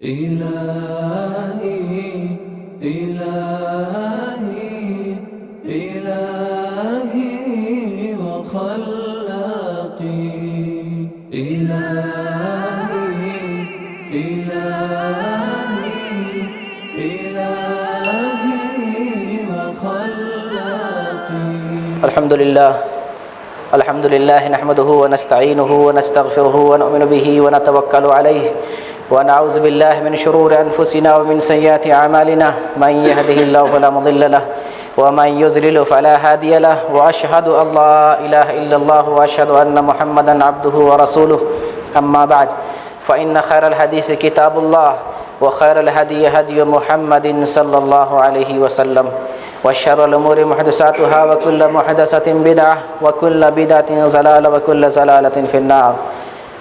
إلهي إلهي إلهي وخلاقي إلهي إلهي إلهي وخلاقي الحمد لله نحمده ونستعينه ونستغفره ونؤمن به ونتوكل عليه ونعوذ بالله من شرور أنفسنا ومن سيئات أعمالنا من يهده الله فلا مضل له ومن يضلل فلا هادي له وأشهد أن لا إله إلا الله وأشهد أن محمدا عبده ورسوله أما بعد فإن خير الحديث كتاب الله وخير الهدي هدي محمد صلى الله عليه وسلم وشر الأمور محدثاتها وكل محدثة بدعة وكل بدعة ضلالة وكل ضلالة في النار.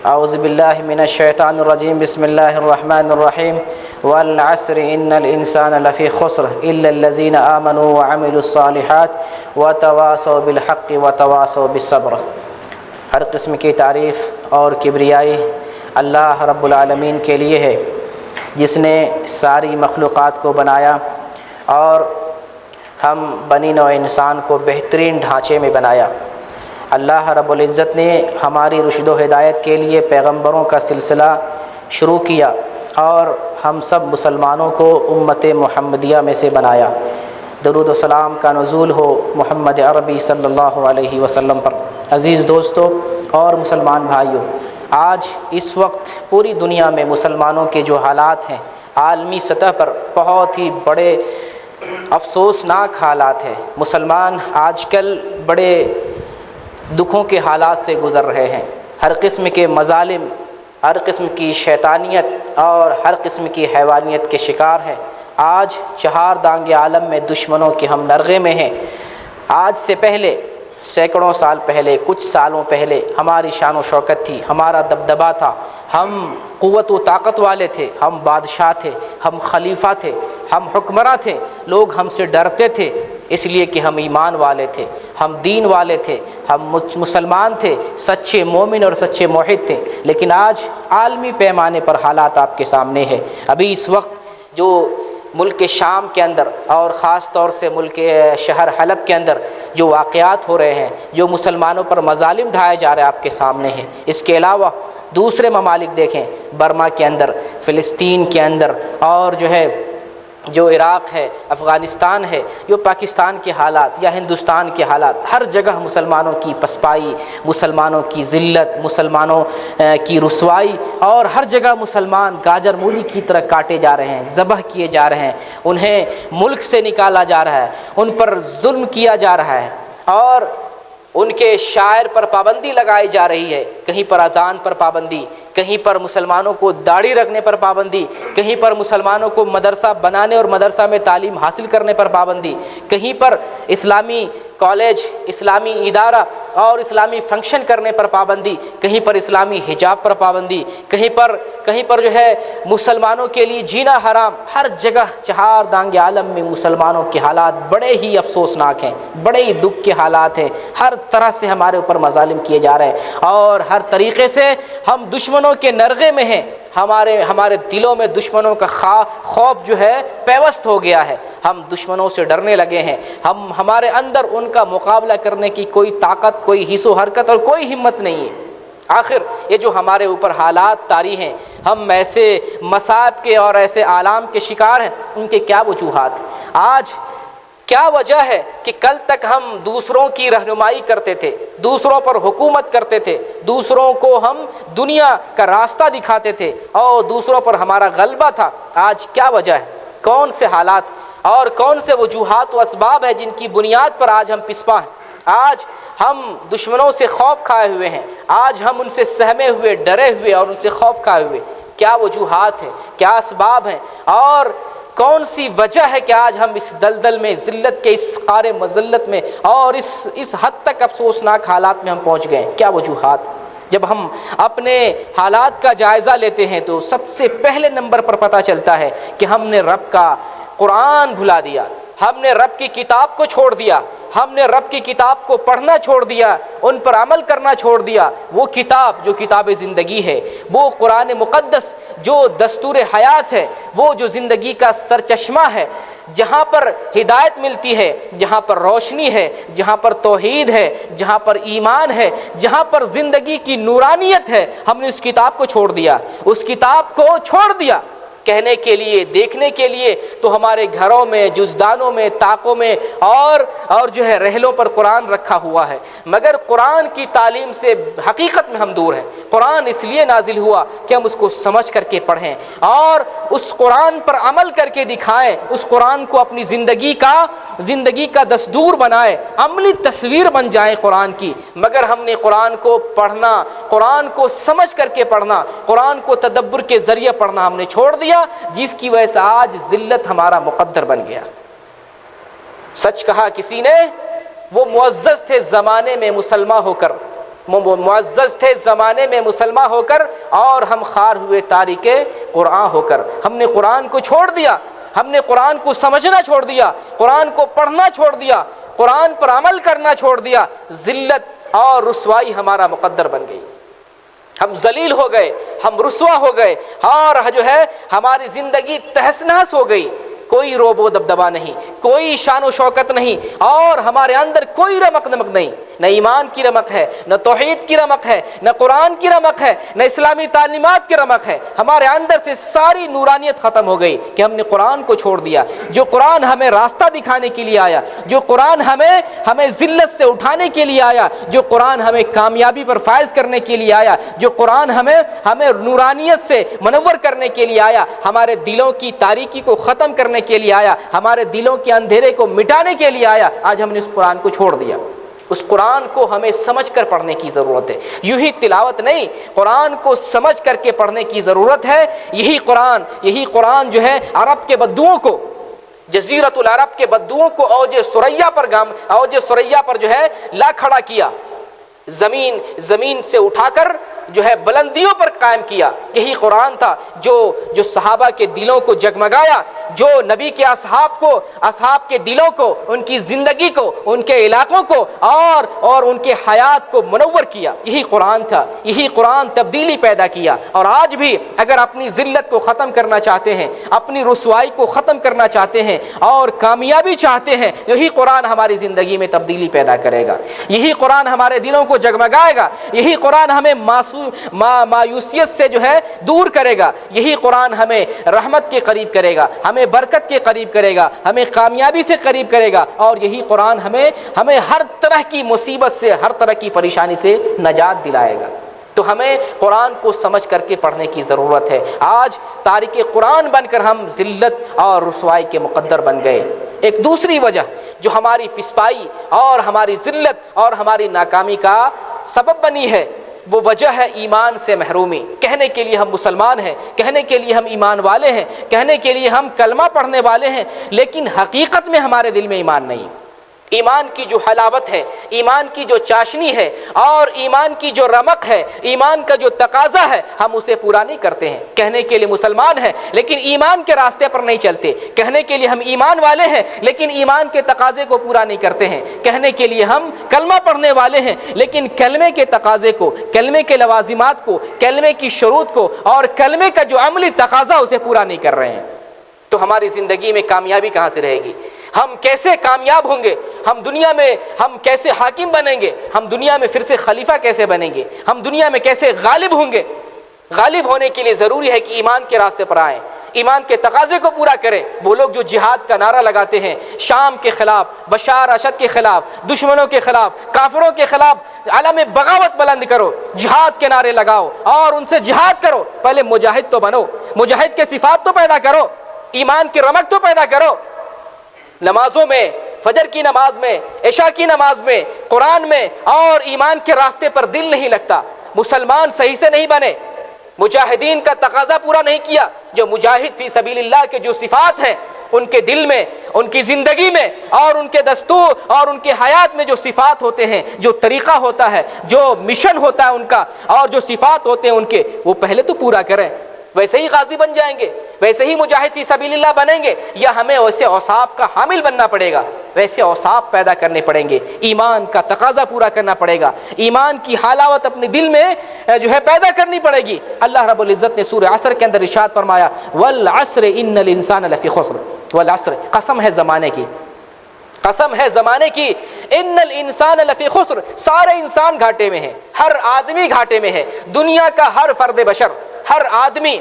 أعوذ بالله من الشيطان الرجيم. بسم الله الرحمن الرحيم. والعصر إن الإنسان لفي خسر إلا الذين آمنوا وعملوا الصالحات وتواصوا بالحق وتواصوا بالصبر. ہر قسم کی تعریف اور کبریائی اللہ رب العالمین کے لیے ہے، جس نے ساری مخلوقات کو بنایا اور ہم بنی نوع انسان کو بہترین ڈھانچے میں بنایا. اللہ رب العزت نے ہماری رشد و ہدایت کے لیے پیغمبروں کا سلسلہ شروع کیا اور ہم سب مسلمانوں کو امت محمدیہ میں سے بنایا. درود و سلام کا نزول ہو محمد عربی صلی اللہ علیہ وسلم پر. عزیز دوستو اور مسلمان بھائیوں، آج اس وقت پوری دنیا میں مسلمانوں کے جو حالات ہیں، عالمی سطح پر بہت ہی بڑے افسوسناک حالات ہیں. مسلمان آج کل بڑے دکھوں کے حالات سے گزر رہے ہیں. ہر قسم کے مظالم، ہر قسم کی شیطانیت اور ہر قسم کی حیوانیت کے شکار ہیں. آج چہار دانگ عالم میں دشمنوں کے ہم نرغے میں ہیں. آج سے پہلے سینکڑوں سال پہلے، کچھ سالوں پہلے ہماری شان و شوکت تھی، ہمارا دبدبہ تھا، ہم قوت و طاقت والے تھے، ہم بادشاہ تھے، ہم خلیفہ تھے، ہم حکمراں تھے. لوگ ہم سے ڈرتے تھے اس لیے کہ ہم ایمان والے تھے، ہم دین والے تھے، ہم مسلمان تھے، سچے مومن اور سچے موحد تھے. لیکن آج عالمی پیمانے پر حالات آپ کے سامنے ہے. ابھی اس وقت جو ملک شام کے اندر اور خاص طور سے ملک شہر حلب کے اندر جو واقعات ہو رہے ہیں، جو مسلمانوں پر مظالم ڈھائے جا رہے ہیں، آپ کے سامنے ہیں. اس کے علاوہ دوسرے ممالک دیکھیں، برما کے اندر، فلسطین کے اندر، اور جو عراق ہے، افغانستان ہے، جو پاکستان کے حالات یا ہندوستان کے حالات، ہر جگہ مسلمانوں کی پسپائی، مسلمانوں کی ذلت، مسلمانوں کی رسوائی، اور ہر جگہ مسلمان گاجر مولی کی طرح کاٹے جا رہے ہیں، ذبح کیے جا رہے ہیں، انہیں ملک سے نکالا جا رہا ہے، ان پر ظلم کیا جا رہا ہے، اور ان کے شاعر پر پابندی لگائی جا رہی ہے. کہیں پر اذان پر پابندی، کہیں پر مسلمانوں کو داڑھی رکھنے پر پابندی، کہیں پر مسلمانوں کو مدرسہ بنانے اور مدرسہ میں تعلیم حاصل کرنے پر پابندی، کہیں پر اسلامی کالج، اسلامی ادارہ اور اسلامی فنکشن کرنے پر پابندی، کہیں پر اسلامی حجاب پر پابندی، کہیں پر مسلمانوں کے لیے جینا حرام. ہر جگہ چہار دانگ عالم میں مسلمانوں کے حالات بڑے ہی افسوسناک ہیں، بڑے ہی دکھ کے حالات ہیں. ہر طرح سے ہمارے اوپر مظالم کیے جا رہے ہیں اور ہر طریقے سے ہم دشمنوں کے نرغے میں ہیں. ہمارے دلوں میں دشمنوں کا خوف پیوست ہو گیا ہے. ہم دشمنوں سے ڈرنے لگے ہیں. ہمارے اندر ان کا مقابلہ کرنے کی کوئی طاقت، کوئی حس و حرکت اور کوئی ہمت نہیں ہے. آخر یہ جو ہمارے اوپر حالات طاری ہیں، ہم ایسے مصائب کے اور ایسے آلام کے شکار ہیں، ان کے کیا وجوہات؟ آج کیا وجہ ہے کہ کل تک ہم دوسروں کی رہنمائی کرتے تھے، دوسروں پر حکومت کرتے تھے، دوسروں کو ہم دنیا کا راستہ دکھاتے تھے اور دوسروں پر ہمارا غلبہ تھا؟ آج کیا وجہ ہے؟ کون سے حالات اور کون سے وجوہات و اسباب ہیں جن کی بنیاد پر آج ہم پسپا ہیں؟ آج ہم دشمنوں سے خوف کھائے ہوئے ہیں، آج ہم ان سے سہمے ہوئے، ڈرے ہوئے اور ان سے خوف کھائے ہوئے. کیا وجوہات ہیں؟ کیا اسباب ہیں؟ اور کون سی وجہ ہے کہ آج ہم اس دلدل میں، ذلت کے اس قعر مذلت میں اور اس حد تک افسوسناک حالات میں ہم پہنچ گئے ہیں؟ کیا وجوہات؟ جب ہم اپنے حالات کا جائزہ لیتے ہیں تو سب سے پہلے نمبر پر پتہ چلتا ہے کہ ہم نے رب کا قرآن بھلا دیا، ہم نے رب کی کتاب کو چھوڑ دیا، ہم نے رب کی کتاب کو پڑھنا چھوڑ دیا، ان پر عمل کرنا چھوڑ دیا، وہ کتاب جو کتاب زندگی ہے، وہ قرآن مقدس جو دستور حیات ہے، وہ جو زندگی کا سرچشمہ ہے، جہاں پر ہدایت ملتی ہے، جہاں پر روشنی ہے، جہاں پر توحید ہے، جہاں پر ایمان ہے، جہاں پر زندگی کی نورانیت ہے، ہم نے اس کتاب کو چھوڑ دیا، اس کتاب کو چھوڑ دیا کہنے کے لیے، دیکھنے کے لیے تو ہمارے گھروں میں، جزدانوں میں، طاقوں میں اور جو ہے رحلوں پر قرآن رکھا ہوا ہے، مگر قرآن کی تعلیم سے حقیقت میں ہم دور ہیں۔ قرآن اس لیے نازل ہوا کہ ہم اس کو سمجھ کر کے پڑھیں اور اس قرآن پر عمل کر کے دکھائیں، اس قرآن کو اپنی زندگی کا دستور بنائیں، عملی تصویر بن جائیں قرآن کی۔ مگر ہم نے قرآن کو پڑھنا، قرآن کو سمجھ کر کے پڑھنا، قرآن کو تدبر کے ذریعے پڑھنا ہم نے چھوڑ دیا، جس کی وجہ سے آج ذلت ہمارا مقدر بن گیا۔ سچ کہا کسی نے، وہ معزز تھے زمانے میں مسلمان ہو کر، معزز تھے زمانے میں مسلمان ہو کر، اور ہم خار ہوئے تارک قرآن ہو کر۔ ہم نے قرآن کو چھوڑ دیا، ہم نے قرآن کو سمجھنا چھوڑ دیا، قرآن کو پڑھنا چھوڑ دیا، قرآن پر عمل کرنا چھوڑ دیا، ذلت اور رسوائی ہمارا مقدر بن گئی۔ ہم ذلیل ہو گئے، ہم رسوا ہو گئے، اور جو ہے ہماری زندگی تہس نہس ہو گئی۔ کوئی روب و دبدبا نہیں، کوئی شان و شوکت نہیں، اور ہمارے اندر کوئی رمق نمک نہیں، نہ ایمان کی رمق ہے، نہ توحید کی رمق ہے، نہ قرآن کی رمق ہے، نہ اسلامی تعلیمات کی رمق ہے۔ ہمارے اندر سے ساری نورانیت ختم ہو گئی کہ ہم نے قرآن کو چھوڑ دیا۔ جو قرآن ہمیں راستہ دکھانے کے لیے آیا، جو قرآن ہمیں ذلت سے اٹھانے کے لیے آیا، جو قرآن ہمیں کامیابی پر فائز کرنے کے لیے آیا، جو قرآن ہمیں نورانیت سے منور کرنے کے لیے آیا، ہمارے دلوں کی تاریکی کو ختم کرنے کے لیے آیا، ہمارے دلوں کے اندھیرے کو مٹانے کے لیے آیا، آج ہم نے اس قرآن کو چھوڑ دیا۔ اس قرآن کو ہمیں سمجھ کر پڑھنے کی ضرورت ہے، یوں ہی تلاوت نہیں، قرآن کو سمجھ کر کے پڑھنے کی ضرورت ہے۔ یہی قرآن جو ہے عرب کے بدوؤں کو، جزیرۃ العرب کے بدوؤں کو اوج سریا پر جو ہے لا کھڑا کیا، زمین سے اٹھا کر جو ہے بلندیوں پر قائم کیا۔ یہی قرآن تھا جو صحابہ کے دلوں کو جگمگایا، جو نبی کے اصحاب کے دلوں کو، ان کی زندگی کو، ان کے علاقوں کو اور ان کے حیات کو منور کیا۔ یہی قرآن تھا، یہی قرآن تبدیلی پیدا کیا۔ اور آج بھی اگر اپنی ذلت کو ختم کرنا چاہتے ہیں، اپنی رسوائی کو ختم کرنا چاہتے ہیں اور کامیابی چاہتے ہیں، یہی قرآن ہماری زندگی میں تبدیلی پیدا کرے گا، یہی قرآن ہمارے دلوں کو جگمگائے گا، یہی قرآن ہمیں مایوسیت سے جو ہے دور کرے گا، یہی قرآن ہمیں رحمت کے قریب کرے گا، ہمیں برکت کے قریب کرے گا، ہمیں کامیابی سے قریب کرے گا، اور یہی قرآن ہمیں ہر طرح کی مصیبت سے، ہر طرح کی پریشانی سے نجات دلائے گا۔ تو ہمیں قرآن کو سمجھ کر کے پڑھنے کی ضرورت ہے۔ آج تارک قرآن بن کر ہم ذلت اور رسوائی کے مقدر بن گئے۔ ایک دوسری وجہ جو ہماری پسپائی اور ہماری ذلت اور ہماری ناکامی کا سبب بنی ہے، وہ وجہ ہے ایمان سے محرومی۔ کہنے کے لیے ہم مسلمان ہیں، کہنے کے لیے ہم ایمان والے ہیں، کہنے کے لیے ہم کلمہ پڑھنے والے ہیں، لیکن حقیقت میں ہمارے دل میں ایمان نہیں۔ ایمان کی جو حلاوت ہے، ایمان کی جو چاشنی ہے اور ایمان کی جو رمق ہے، ایمان کا جو تقاضا ہے، ہم اسے پورا نہیں کرتے ہیں۔ کہنے کے لیے مسلمان ہیں لیکن ایمان کے راستے پر نہیں چلتے، کہنے کے لیے ہم ایمان والے ہیں لیکن ایمان کے تقاضے کو پورا نہیں کرتے ہیں، کہنے کے لیے ہم کلمہ پڑھنے والے ہیں لیکن کلمے کے تقاضے کو، کلمے کے لوازمات کو، کلمے کی شروط کو اور کلمے کا جو عملی تقاضا اسے پورا نہیں کر رہے ہیں۔ تو ہماری زندگی میں کامیابی کہاں سے رہے گی؟ ہم کیسے کامیاب ہوں گے؟ ہم دنیا میں ہم کیسے حاکم بنیں گے؟ ہم دنیا میں پھر سے خلیفہ کیسے بنیں گے؟ ہم دنیا میں کیسے غالب ہوں گے؟ غالب ہونے کے لیے ضروری ہے کہ ایمان کے راستے پر آئیں، ایمان کے تقاضے کو پورا کریں۔ وہ لوگ جو جہاد کا نعرہ لگاتے ہیں، شام کے خلاف، بشار اسد کے خلاف، دشمنوں کے خلاف، کافروں کے خلاف عالم بغاوت بلند کرو، جہاد کے نعرے لگاؤ اور ان سے جہاد کرو۔ پہلے مجاہد تو بنو، مجاہد کے صفات تو پیدا کرو، ایمان کی رمق تو پیدا کرو۔ نمازوں میں، فجر کی نماز میں، عشاء کی نماز میں، قرآن میں اور ایمان کے راستے پر دل نہیں لگتا، مسلمان صحیح سے نہیں بنے، مجاہدین کا تقاضا پورا نہیں کیا۔ جو مجاہد فی سبیل اللہ کے جو صفات ہیں، ان کے دل میں، ان کی زندگی میں اور ان کے دستور اور ان کے حیات میں جو صفات ہوتے ہیں، جو طریقہ ہوتا ہے، جو مشن ہوتا ہے ان کا اور جو صفات ہوتے ہیں ان کے، وہ پہلے تو پورا کریں، ویسے ہی غازی بن جائیں گے، ویسے ہی مجاہد فی سبیل اللہ بنیں گے، یا ہمیں ویسے اوصاف کا حامل بننا پڑے گا؟ ویسے اوصاف پیدا کرنے پڑیں گے، ایمان کا تقاضا پورا کرنا پڑے گا، ایمان کی حلاوت اپنے دل میں جو ہے پیدا کرنی پڑے گی۔ اللہ رب العزت نے سورہ عصر کے اندر ارشاد فرمایا والعصر ان الانسان لفی خسر، والعصر قسم ہے زمانے کی، قسم ہے زمانے کی، ان الانسان لفی خسر، سارے انسان گھاٹے میں ہیں، ہر آدمی گھاٹے میں ہے، دنیا کا ہر فرد بشر، ہر آدمی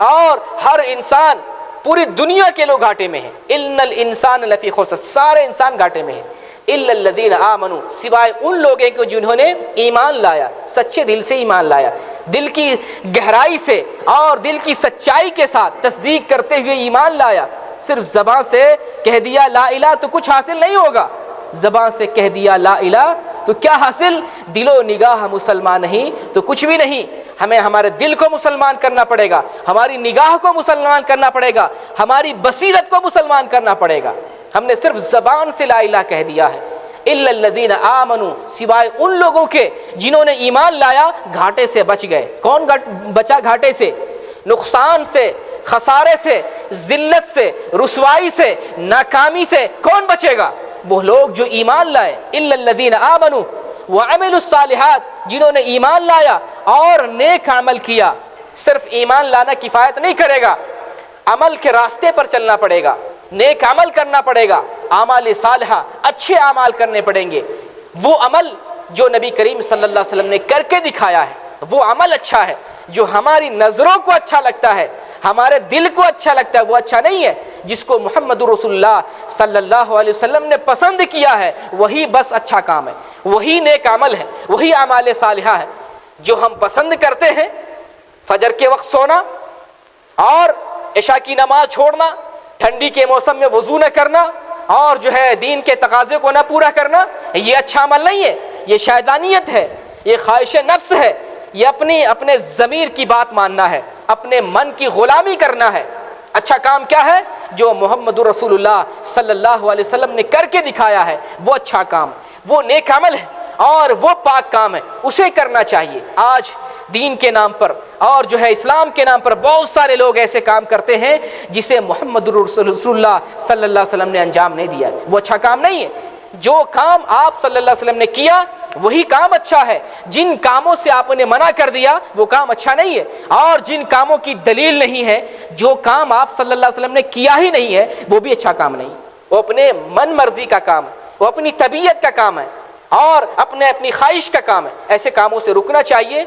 اور ہر انسان، پوری دنیا کے لوگ گھاٹے میں ہیں۔ ان الانسان لفی خسر، سارے انسان گھاٹے میں ہیں، الا الذین آمنوا، سوائے ان لوگوں کو جنہوں نے ایمان لایا، سچے دل سے ایمان لایا، دل کی گہرائی سے اور دل کی سچائی کے ساتھ تصدیق کرتے ہوئے ایمان لایا۔ صرف زبان سے کہہ دیا لا الہ تو کچھ حاصل نہیں ہوگا، زبان سے کہہ دیا لا الہ تو کیا حاصل؟ دل و نگاہ مسلمان نہیں تو کچھ بھی نہیں۔ ہمیں ہمارے دل کو مسلمان کرنا پڑے گا، ہماری نگاہ کو مسلمان کرنا پڑے گا، ہماری بصیرت کو مسلمان کرنا پڑے گا۔ ہم نے صرف زبان سے لا الہ کہہ دیا ہے۔ الا الذین آمنوا، سوائے ان لوگوں کے جنہوں نے ایمان لایا، گھاٹے سے بچ گئے۔ کون بچا گھاٹے سے؟ نقصان سے، خسارے سے، ذلت سے، رسوائی سے، ناکامی سے کون بچے گا؟ وہ لوگ جو ایمان لائے۔ الا الذین آمنوا وعملوا الصالحات، جنہوں نے ایمان لایا اور نیک عمل کیا۔ صرف ایمان لانا کفایت نہیں کرے گا، عمل کے راستے پر چلنا پڑے گا، نیک عمل کرنا پڑے گا، اعمال صالحہ، اچھے اعمال کرنے پڑیں گے۔ وہ عمل جو نبی کریم صلی اللہ علیہ وسلم نے کر کے دکھایا ہے، وہ عمل اچھا ہے، جو ہماری نظروں کو اچھا لگتا ہے، ہمارے دل کو اچھا لگتا ہے، وہ اچھا نہیں ہے۔ جس کو محمد رسول اللہ صلی اللہ علیہ وسلم نے پسند کیا ہے وہی بس اچھا کام ہے، وہی نیک عمل ہے، وہی اعمال صالحہ ہے۔ جو ہم پسند کرتے ہیں، فجر کے وقت سونا اور عشاء کی نماز چھوڑنا، ٹھنڈی کے موسم میں وضو نہ کرنا اور جو ہے دین کے تقاضے کو نہ پورا کرنا، یہ اچھا عمل نہیں ہے، یہ شیطانیت ہے، یہ خواہش نفس ہے، یہ اپنے ضمیر کی بات ماننا ہے، اپنے من کی غلامی کرنا ہے۔ اچھا کام کیا ہے؟ جو محمد رسول اللہ صلی اللہ علیہ وسلم نے کر کے دکھایا ہے، وہ اچھا کام، وہ نیک عمل ہے اور وہ پاک کام ہے، اسے کرنا چاہیے۔ آج دین کے نام پر اور جو ہے اسلام کے نام پر بہت سارے لوگ ایسے کام کرتے ہیں جسے محمد رسول اللہ صلی اللہ علیہ وسلم نے انجام نہیں دیا، وہ اچھا کام نہیں ہے۔ جو کام آپ صلی اللہ علیہ وسلم نے کیا وہی کام اچھا ہے، جن کاموں سے آپ نے منع کر دیا وہ کام اچھا نہیں ہے، اور جن کاموں کی دلیل نہیں ہے، جو کام آپ صلی اللہ علیہ وسلم نے کیا ہی نہیں ہے، وہ بھی اچھا کام نہیں، وہ اپنے من مرضی کا کام ہے، وہ اپنی طبیعت کا کام ہے اور اپنی خواہش کا کام ہے۔ ایسے کاموں سے رکنا چاہیے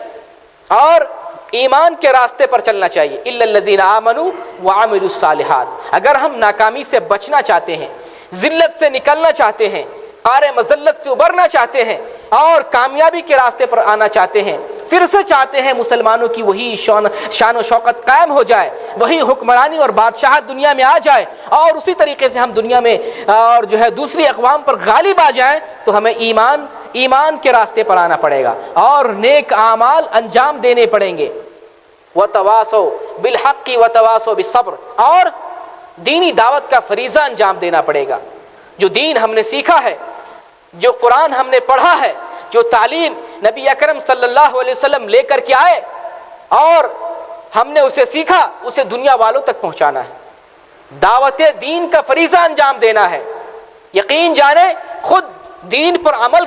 اور ایمان کے راستے پر چلنا چاہیے۔ الا الذین آمنوا وعملوا الصالحات۔ اگر ہم ناکامی سے بچنا چاہتے ہیں، ذلت سے نکلنا چاہتے ہیں، قعر مذلت سے ابھرنا چاہتے ہیں اور کامیابی کے راستے پر آنا چاہتے ہیں، پھر سے چاہتے ہیں مسلمانوں کی وہی شان و شوکت قائم ہو جائے، وہی حکمرانی اور بادشاہت دنیا میں آ جائے اور اسی طریقے سے ہم دنیا میں اور جو ہے دوسری اقوام پر غالب آ جائیں، تو ہمیں ایمان کے راستے پر آنا پڑے گا اور نیک اعمال انجام دینے پڑیں گے۔ وتواصوا بالحق وتواصوا بالصبر، اور دینی دعوت کا فریضہ انجام دینا پڑے گا۔ جو دین ہم نے سیکھا ہے، جو قرآن ہم نے پڑھا ہے، جو تعلیم نبی اکرم صلی اللہ علیہ وسلم لے کر کے آئے اور ہم نے اسے سیکھا، اسے دنیا والوں تک پہنچانا ہے، دعوت دین کا فریضہ انجام دینا ہے۔ یقین جانے خود دین پر عمل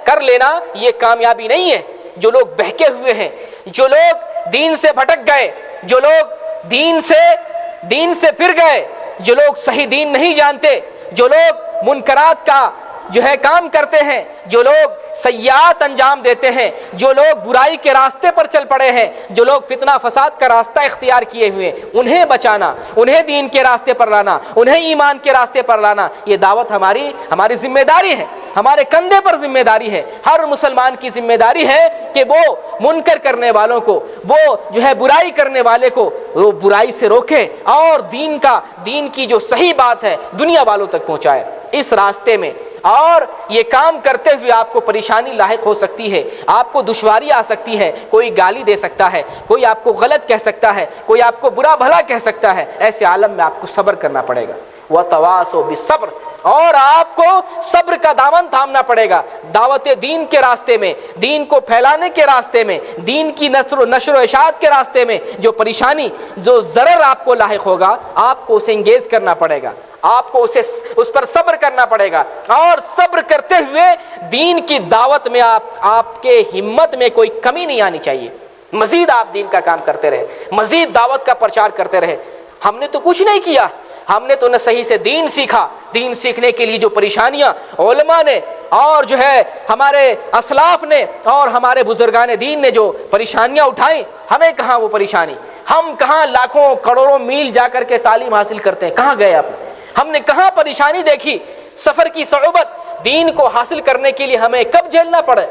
کر لینا یہ کامیابی نہیں ہے۔ جو لوگ بہکے ہوئے ہیں، جو لوگ دین سے بھٹک گئے، جو لوگ دین سے پھر گئے، جو لوگ صحیح دین نہیں جانتے، جو لوگ منکرات کا جو ہے کام کرتے ہیں، جو لوگ سیئات انجام دیتے ہیں، جو لوگ برائی کے راستے پر چل پڑے ہیں، جو لوگ فتنہ فساد کا راستہ اختیار کیے ہوئے، انہیں بچانا، انہیں دین کے راستے پر لانا، انہیں ایمان کے راستے پر لانا، یہ دعوت ہماری ذمہ داری ہے، ہمارے کندھے پر ذمہ داری ہے۔ ہر مسلمان کی ذمہ داری ہے کہ وہ منکر کرنے والوں کو، وہ جو ہے برائی کرنے والے کو وہ برائی سے روکے اور دین کی جو صحیح بات ہے دنیا والوں تک پہنچائے۔ اس راستے میں اور یہ کام کرتے ہوئے آپ کو پریشانی لاحق ہو سکتی ہے، آپ کو دشواری آ سکتی ہے، کوئی گالی دے سکتا ہے، کوئی آپ کو غلط کہہ سکتا ہے، کوئی آپ کو برا بھلا کہہ سکتا ہے، ایسے عالم میں آپ کو صبر کرنا پڑے گا۔ وتواصوا بالصبر، اور آپ کو صبر کا دامن تھامنا پڑے گا۔ دعوت دین کے راستے میں، دین کو پھیلانے کے راستے میں، دین کی نشر و اشاعت کے راستے میں جو پریشانی، جو ضرر آپ کو لاحق ہوگا، آپ کو اسے انگیز کرنا پڑے گا، آپ کو اس پر صبر کرنا پڑے گا، اور صبر کرتے ہوئے دین کی دعوت میں آپ کے ہمت میں کوئی کمی نہیں آنی چاہیے، مزید آپ دین کا کام کرتے رہے، مزید دعوت کا پرچار کرتے رہے۔ ہم نے تو کچھ نہیں کیا، ہم نے تو نہ صحیح سے دین سیکھا، دین سیکھنے کے لیے جو پریشانیاں علماء نے اور جو ہے ہمارے اسلاف نے اور ہمارے بزرگان دین نے جو پریشانیاں اٹھائیں، ہمیں کہاں وہ پریشانی، ہم کہاں لاکھوں کروڑوں میل جا کر کے تعلیم حاصل کرتے ہیں، کہاں گئے آپ؟ ہم نے کہاں پریشانی دیکھی؟ سفر کی صعوبت دین کو حاصل کرنے کے لیے ہمیں کب جھیلنا پڑے؟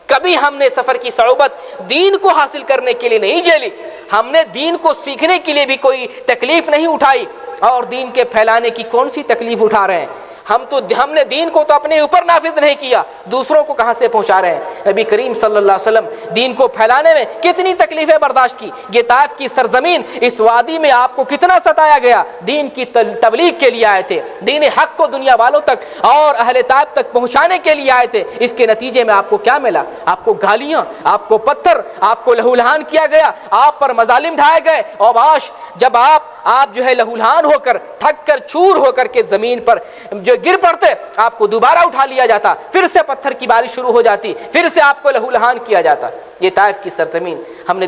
کبھی ہم نے سفر کی صعوبت دین کو حاصل کرنے کے لیے نہیں جھیلی، ہم نے دین کو سیکھنے کے لیے بھی کوئی تکلیف نہیں اٹھائی، اور دین کے پھیلانے کی کون سی تکلیف اٹھا رہے ہیں؟ ہم نے دین کو تو اپنے اوپر نافذ نہیں کیا، دوسروں کو کہاں سے پہنچا رہے ہیں؟ نبی کریم صلی اللہ علیہ وسلم دین کو پھیلانے میں کتنی تکلیفیں برداشت کی، یہ طائف کی سرزمین، اس وادی میں آپ کو کتنا ستایا گیا، دین کی تبلیغ کے لیے آئے تھے، دین حق کو دنیا والوں تک اور اہل طائف تک پہنچانے کے لیے آئے تھے، اس کے نتیجے میں آپ کو کیا ملا؟ آپ کو گالیاں، آپ کو پتھر، آپ کو لہو لہان کیا گیا، آپ پر مظالم ڈھائے گئے، اور باش جب آپ جو ہے لہو لہان ہو کر، تھک کر، چور ہو کر کے زمین پر جو گر پڑتے، آپ کو دوبارہ اٹھا لیا جاتا، پھر سے پتھر کی بارش شروع ہو جاتی، پھر سے آپ کو لہو لہان کیا جاتا۔ یہ طائف کی سرزمین، ہم نے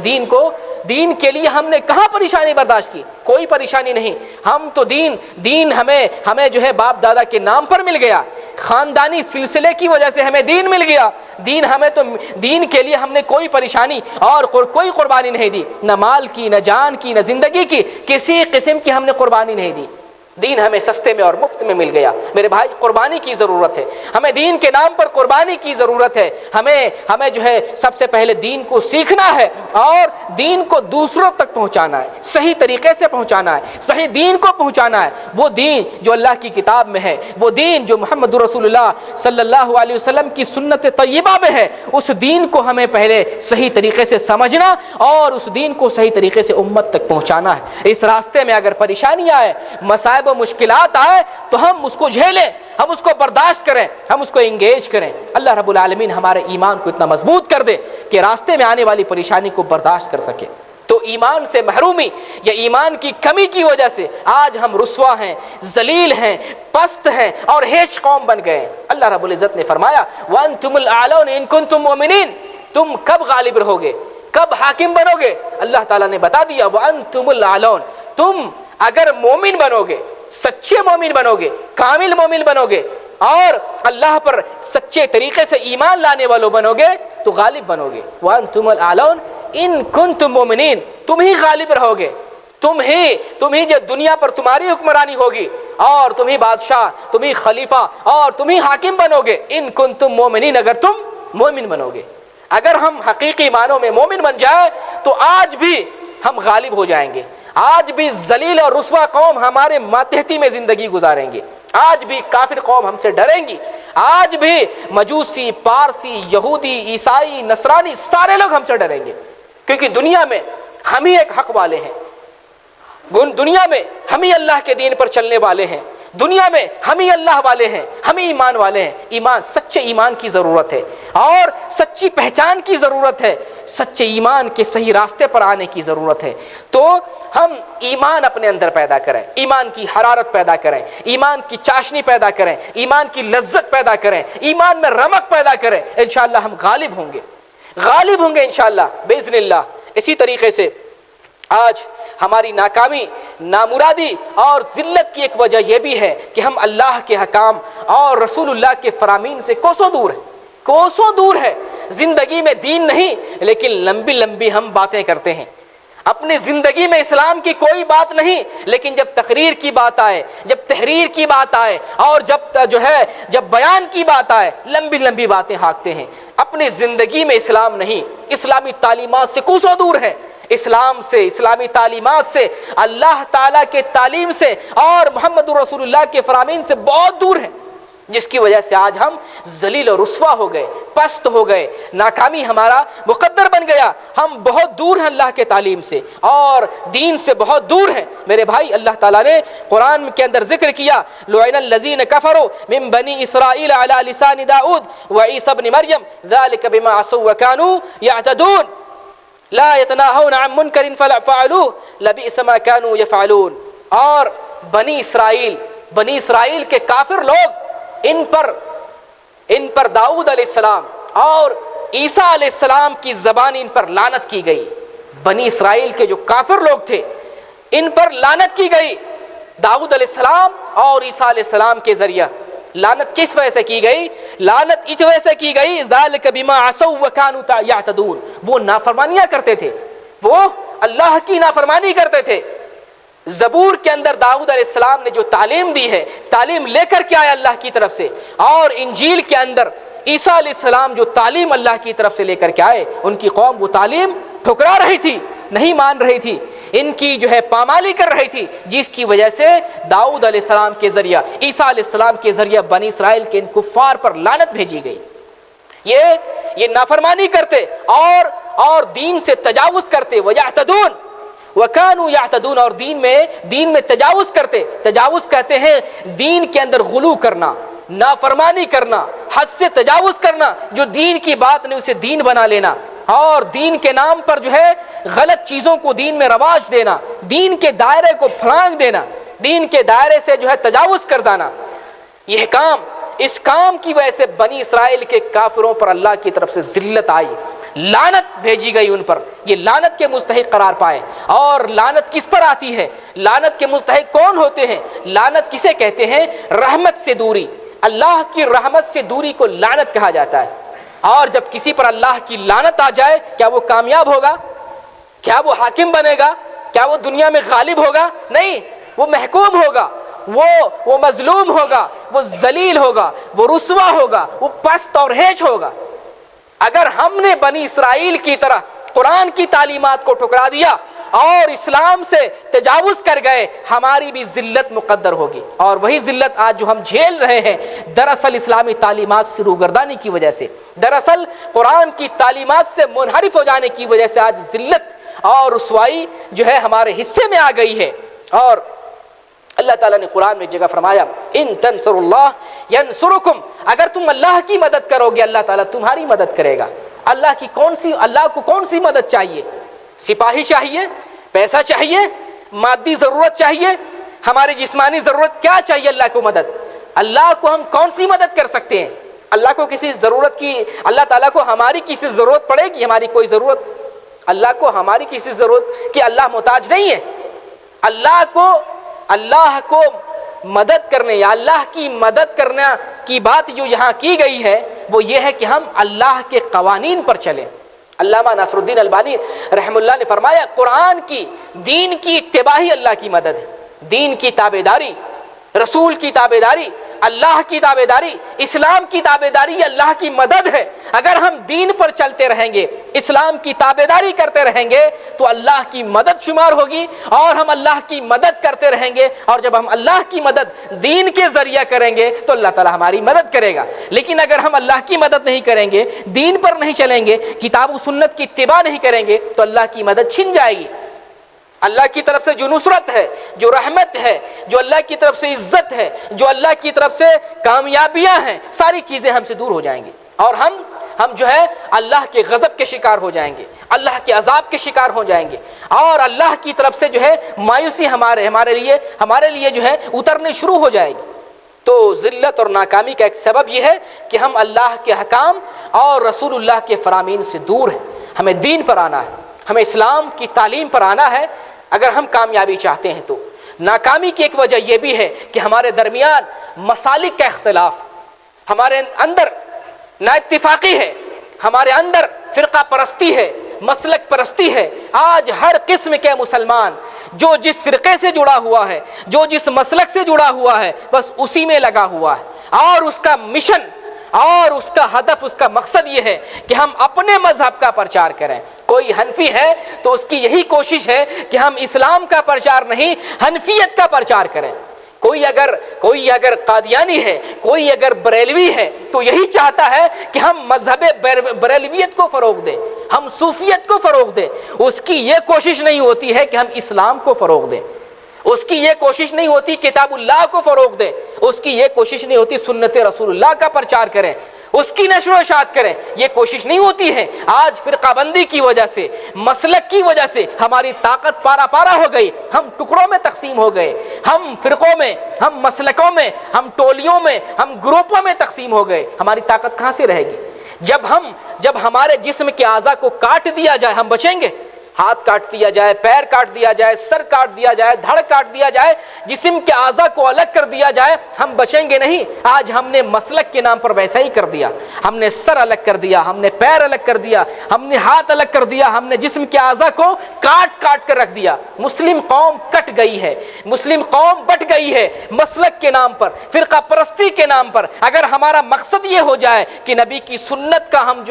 دین کے لیے ہم نے کہاں پریشانی برداشت کی؟ کوئی پریشانی نہیں۔ ہم تو دین ہمیں جو ہے باپ دادا کے نام پر مل گیا، خاندانی سلسلے کی وجہ سے ہمیں دین مل گیا، دین کے لیے ہم نے کوئی پریشانی اور کوئی قربانی نہیں دی، نہ مال کی، نہ جان کی، نہ زندگی کی، کسی قسم کی ہم نے قربانی نہیں دی۔ دین ہمیں سستے میں اور مفت میں مل گیا۔ میرے بھائی، قربانی کی ضرورت ہے، ہمیں دین کے نام پر قربانی کی ضرورت ہے۔ ہمیں جو ہے سب سے پہلے دین کو سیکھنا ہے اور دین کو دوسروں تک پہنچانا ہے، صحیح طریقے سے پہنچانا ہے، صحیح دین کو پہنچانا ہے، وہ دین جو اللہ کی کتاب میں ہے، وہ دین جو محمد رسول اللہ صلی اللہ علیہ وسلم کی سنت طیبہ میں ہے، اس دین کو ہمیں پہلے صحیح طریقے سے سمجھنا اور اس دین کو صحیح طریقے سے امت تک پہنچانا ہے۔ اس راستے میں اگر پریشانی آئے، مصائب و مشکلات آئے، تو ہم اس کو جھیلیں، ہم اس کو برداشت کریں، ہم اس کو انگیج کریں۔ اللہ رب العالمین ہمارے ایمان کو اتنا مضبوط کر دے کہ راستے میں آنے والی پریشانی کو برداشت کر سکے۔ تو ایمان سے محرومی یا ایمان کی کمی کی وجہ سے آج ہم رسوا ہیں، ذلیل ہیں، پست ہیں اور ہیچ قوم بن گئے ہیں۔ اللہ رب العزت نے فرمایا وَأَنْتُمُ الْأَعْلَوْنَ إِن كُنتُم مُؤْمِنِينَ، تم کب غالب رہو گے، کب حاکم بنو گے؟ اللہ تعالیٰ نے بتا دیا وَأَنْتُمُ الْأَعْلَوْنَ، تم اگر مومن بنو گے، سچے مومن بنو گے، کامل مومن بنو گے اور اللہ پر سچے طریقے سے ایمان لانے والوں بنو گے تو غالب بنو گے۔ وَأَنْتُمُ الْأَعْلَوْنَ إِن كُنتُم مُؤْمِنِينَ، تم ہی غالب رہو گے، تم ہی جو دنیا پر تمہاری حکمرانی ہوگی اور تم ہی بادشاہ، تم ہی خلیفہ اور تم ہی حاکم بنو گے۔ ان کنتم مومنین، اگر تم مومن بنو گے۔ اگر ہم حقیقی معنوں میں مومن بن جائے تو آج بھی ہم غالب ہو جائیں گے، آج بھی ذلیل اور رسوا قوم ہمارے ماتحتی میں زندگی گزاریں گے، آج بھی کافر قوم ہم سے ڈریں گی، آج بھی مجوسی، پارسی، یہودی، عیسائی، نصرانی سارے لوگ ہم سے ڈریں گے، کیونکہ دنیا میں ہم ہی ایک حق والے ہیں، دنیا میں ہم ہی اللہ کے دین پر چلنے والے ہیں، دنیا میں ہم ہی اللہ والے ہیں، ہم ہی ایمان والے ہیں۔ ایمان، سچے ایمان کی ضرورت ہے اور سچی پہچان کی ضرورت ہے، سچے ایمان کے صحیح راستے پر آنے کی ضرورت ہے۔ تو ہم ایمان اپنے اندر پیدا کریں، ایمان کی حرارت پیدا کریں، ایمان کی چاشنی پیدا کریں، ایمان کی لذت پیدا کریں، ایمان میں رمق پیدا کریں، انشاءاللہ ہم غالب ہوں گے انشاءاللہ باذن اللہ۔ اسی طریقے سے آج ہماری ناکامی، نامرادی اور ذلت کی ایک وجہ یہ بھی ہے کہ ہم اللہ کے حکام اور رسول اللہ کے فرامین سے کوسوں دور ہے۔ زندگی میں دین نہیں، لیکن لمبی لمبی ہم باتیں کرتے ہیں، اپنی زندگی میں اسلام کی کوئی بات نہیں، لیکن جب تقریر کی بات آئے، جب تحریر کی بات آئے اور جب بیان کی بات آئے، لمبی لمبی باتیں ہانکتے ہیں۔ اپنی زندگی میں اسلام نہیں، اسلامی تعلیمات سے کوسوں دور ہے، اسلام سے، اسلامی تعلیمات سے، اللہ تعالیٰ کے تعلیم سے اور محمد رسول اللہ کے فرامین سے بہت دور ہیں، جس کی وجہ سے آج ہم ذلیل و رسوا ہو گئے، پست ہو گئے، ناکامی ہمارا مقدر بن گیا۔ ہم بہت دور ہیں اللہ کے تعلیم سے اور دین سے بہت دور ہیں۔ میرے بھائی، اللہ تعالیٰ نے قرآن کے اندر ذکر کیا لعن الذین کفروا من بنی اسرائیل علی لسان داؤد وعیسی ابن مریم ذلک بما عصوا وکانوا یعتدون لا يتناهون عن منکر فعلوه لبئس ما كانوا يفعلون۔ اور بنی اسرائیل بنی اسرائیل کے کافر لوگ ان پر داؤد علیہ السلام اور عیسیٰ علیہ السلام کی زبان ان پر لعنت کی گئی. بنی اسرائیل کے جو کافر لوگ تھے ان پر لعنت کی گئی داؤد علیہ السلام اور عیسیٰ علیہ السلام کے ذریعہ. لعنت کس وجہ سے کی گئی؟ لعنت اس وجہ سے کی گئی ذالک بما عصوا وکانوا یعتدون. وہ نافرمانیاں کرتے تھے، وہ اللہ کی نافرمانی کرتے تھے. زبور کے اندر داؤد علیہ السلام نے جو تعلیم دی ہے، تعلیم لے کر کے آیا اللہ کی طرف سے، اور انجیل کے اندر عیسیٰ علیہ السلام جو تعلیم اللہ کی طرف سے لے کر کے آئے، ان کی قوم وہ تعلیم ٹھکرا رہی تھی، نہیں مان رہی تھی، ان کی جو ہے پامالی کر رہی تھی، جس کی وجہ سے داؤد علیہ السلام کے ذریعہ، عیسیٰ علیہ السلام کے ذریعہ بنی اسرائیل کے ان کفار پر لعنت بھیجی گئی. یہ نافرمانی کرتے اور دین سے تجاوز کرتے. وَيَعْتَدُونَ وَكَانُوا يَعْتَدُونَ. اور دین میں تجاوز کرتے. تجاوز کہتے ہیں دین کے اندر غلو کرنا، نافرمانی کرنا، حد سے تجاوز کرنا. جو دین کی بات نہیں اسے دین بنا لینا، اور دین کے نام پر جو ہے غلط چیزوں کو دین میں رواج دینا، دین کے دائرے کو پھلانگ دینا، دین کے دائرے سے جو ہے تجاوز کر جانا. اس کام کی وجہ سے بنی اسرائیل کے کافروں پر اللہ کی طرف سے ذلت آئی، لعنت بھیجی گئی ان پر. یہ لعنت کے مستحق قرار پائے. اور لعنت کس پر آتی ہے؟ لعنت کے مستحق کون ہوتے ہیں؟ لعنت کسے کہتے ہیں؟ رحمت سے دوری. اللہ کی رحمت سے دوری کو لعنت کہا جاتا ہے. اور جب کسی پر اللہ کی لعنت آ جائے، کیا وہ کامیاب ہوگا؟ کیا وہ حاکم بنے گا؟ کیا وہ دنیا میں غالب ہوگا؟ نہیں، وہ محکوم ہوگا، وہ مظلوم ہوگا، وہ ذلیل ہوگا، وہ رسوا ہوگا، وہ پست اور ہیچ ہوگا. اگر ہم نے بنی اسرائیل کی طرح قرآن کی تعلیمات کو ٹھکرا دیا اور اسلام سے تجاوز کر گئے، ہماری بھی ذلت مقدر ہوگی. اور وہی ذلت آج جو ہم جھیل رہے ہیں، دراصل اسلامی تعلیمات سے روگردانی کی وجہ سے، دراصل قرآن کی تعلیمات سے منحرف ہو جانے کی وجہ سے آج ذلت اور رسوائی جو ہے ہمارے حصے میں آ گئی ہے. اور اللہ تعالیٰ نے قرآن میں جگہ فرمایا ان تنصروا اللہ ینصرکم. اگر تم اللہ کی مدد کرو گے اللہ تعالیٰ تمہاری مدد کرے گا. اللہ کو کون سی مدد چاہیے؟ سپاہی چاہیے؟ پیسہ چاہیے؟ مادی ضرورت چاہیے؟ ہماری جسمانی ضرورت کیا چاہیے اللہ کو مدد؟ اللہ کو ہم کون سی مدد کر سکتے ہیں؟ اللہ کو کسی ضرورت کی، اللہ تعالیٰ کو ہماری کسی ضرورت پڑے گی؟ ہماری کوئی ضرورت، اللہ کو ہماری کسی ضرورت کی اللہ محتاج نہیں ہے. اللہ کو مدد کرنے یا اللہ کی مدد کرنے کی بات جو یہاں کی گئی ہے وہ یہ ہے کہ ہم اللہ کے قوانین پر چلیں. علامہ ناصر الدین البانی رحم اللہ نے فرمایا قرآن کی، دین کی اتباع ہی اللہ کی مدد ہے. دین کی تابعداری، رسول کی تابعداری، اللہ کی تابعداری، اسلام کی تابعداری اللہ کی مدد ہے. اگر ہم دین پر چلتے رہیں گے، اسلام کی تابعداری کرتے رہیں گے تو اللہ کی مدد شمار ہوگی، اور ہم اللہ کی مدد کرتے رہیں گے. اور جب ہم اللہ کی مدد دین کے ذریعہ کریں گے تو اللہ تعالیٰ ہماری مدد کرے گا. لیکن اگر ہم اللہ کی مدد نہیں کریں گے، دین پر نہیں چلیں گے، کتاب و سنت کی اتباع نہیں کریں گے تو اللہ کی مدد چھن جائے گی. اللہ کی طرف سے جو نصرت ہے، جو رحمت ہے، جو اللہ کی طرف سے عزت ہے، جو اللہ کی طرف سے کامیابیاں ہیں، ساری چیزیں ہم سے دور ہو جائیں گی، اور ہم جو ہے اللہ کے غضب کے شکار ہو جائیں گے، اللہ کے عذاب کے شکار ہو جائیں گے، اور اللہ کی طرف سے جو ہے مایوسی ہمارے لیے جو ہے اترنے شروع ہو جائے گی. تو ذلت اور ناکامی کا ایک سبب یہ ہے کہ ہم اللہ کے حکام اور رسول اللہ کے فرامین سے دور ہیں. ہمیں دین پر آنا ہے، ہمیں اسلام کی تعلیم پر آنا ہے اگر ہم کامیابی چاہتے ہیں. تو ناکامی کی ایک وجہ یہ بھی ہے کہ ہمارے درمیان مسالک کا اختلاف، ہمارے اندر نا اتفاقی ہے، ہمارے اندر فرقہ پرستی ہے، مسلک پرستی ہے. آج ہر قسم کے مسلمان جو جس فرقے سے جڑا ہوا ہے، جو جس مسلک سے جڑا ہوا ہے، بس اسی میں لگا ہوا ہے، اور اس کا مشن اور اس کا ہدف، اس کا مقصد یہ ہے کہ ہم اپنے مذہب کا پرچار کریں. کوئی حنفی ہے تو اس کی یہی کوشش ہے کہ ہم اسلام کا پرچار نہیں، حنفیت کا پرچار کریں. کوئی اگر قادیانی ہے، کوئی اگر بریلوی ہے تو یہی چاہتا ہے کہ ہم مذہب بریلویت کو فروغ دیں، ہم صوفیت کو فروغ دیں. اس کی یہ کوشش نہیں ہوتی ہے کہ ہم اسلام کو فروغ دیں، اس کی یہ کوشش نہیں ہوتی کتاب اللہ کو فروغ دیں، اس کی یہ کوشش نہیں ہوتی سنت رسول اللہ کا پرچار کریں، اس کی نشر و اشاعت کریں. یہ کوشش نہیں ہوتی ہے. آج فرقہ بندی کی وجہ سے، مسلک کی وجہ سے ہماری طاقت پارا پارا ہو گئی، ہم ٹکڑوں میں تقسیم ہو گئے، ہم فرقوں میں، ہم مسلکوں میں، ہم ٹولیوں میں، ہم گروپوں میں تقسیم ہو گئے، ہماری طاقت کہاں سے رہے گی؟ جب ہمارے جسم کے اعضاء کو کاٹ دیا جائے ہم بچیں گے؟ ہاتھ کاٹ دیا جائے، پیر کاٹ دیا جائے، سر کاٹ دیا جائے، دھڑ کاٹ دیا جائے، جسم کے اعضاء کو الگ کر دیا جائے، ہم بچیں گے نہیں۔ آج ہم نے مسلک کے نام پر ویسا ہی کر دیا، ہم نے سر الگ کر دیا، ہم نے پیر الگ کر دیا، ہم نے ہاتھ الگ کر دیا، ہم نے جسم کے اعضاء کو کاٹ کاٹ کر رکھ دیا۔ مسلم قوم کٹ گئی ہے، مسلم قوم بٹ گئی ہے مسلک کے نام پر، فرقہ پرستی کے نام پر۔ اگر ہمارا مقصد یہ ہو جائے کہ نبی کی سنت کا ہم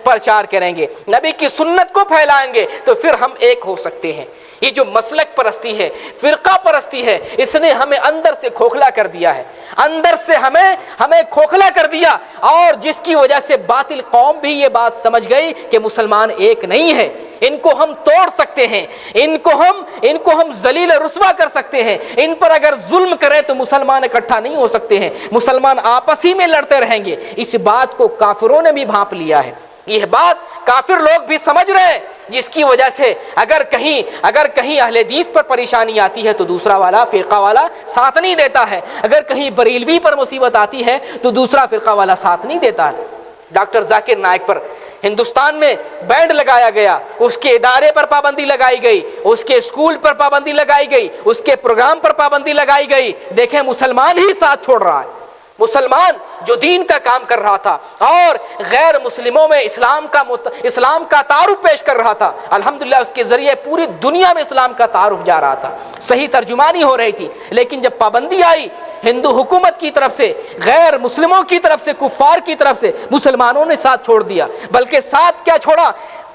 پرچار کریں گے، نبی کی سنت کو پھیلائیں گے، تو پھر ہم ایک ہو سکتے ہیں۔ یہ جو مسلک پرستی ہے، فرقہ پرستی ہے، اس نے ہمیں اندر سے کھوکھلا کر دیا ہے، اندر سے ہمیں کھوکھلا کر دیا، اور جس کی وجہ سے باطل قوم بھی یہ بات سمجھ گئی کہ مسلمان ایک نہیں ہے، ان کو ہم توڑ سکتے ہیں، ان کو ہم ذلیل رسوا کر سکتے ہیں، ان پر اگر ظلم کریں تو مسلمان اکٹھا نہیں ہو سکتے ہیں، مسلمان آپس ہی میں لڑتے رہیں گے۔ اس بات کو کافروں نے بھی بھانپ لیا ہے، یہ بات کافر لوگ بھی سمجھ رہے ہیں، جس کی وجہ سے اگر کہیں اہل حدیث پر پریشانی آتی ہے تو دوسرا والا فرقہ والا ساتھ نہیں دیتا ہے، اگر کہیں بریلوی پر مصیبت آتی ہے تو دوسرا فرقہ والا ساتھ نہیں دیتا ہے۔ ڈاکٹر ذاکر نائک پر ہندوستان میں بینڈ لگایا گیا، اس کے ادارے پر پابندی لگائی گئی، اس کے اسکول پر پابندی لگائی گئی، اس کے پروگرام پر پابندی لگائی گئی۔ دیکھیں مسلمان ہی ساتھ چھوڑ رہا ہے، مسلمان جو دین کا کام کر رہا تھا اور غیر مسلموں میں اسلام کا تعارف پیش کر رہا تھا، الحمدللہ اس کے ذریعے پوری دنیا میں اسلام کا تعارف جا رہا تھا، صحیح ترجمانی ہو رہی تھی۔ لیکن جب پابندی آئی ہندو حکومت کی طرف سے، غیر مسلموں کی طرف سے، کفار کی طرف سے، مسلمانوں نے ساتھ چھوڑ دیا، بلکہ ساتھ کیا چھوڑا،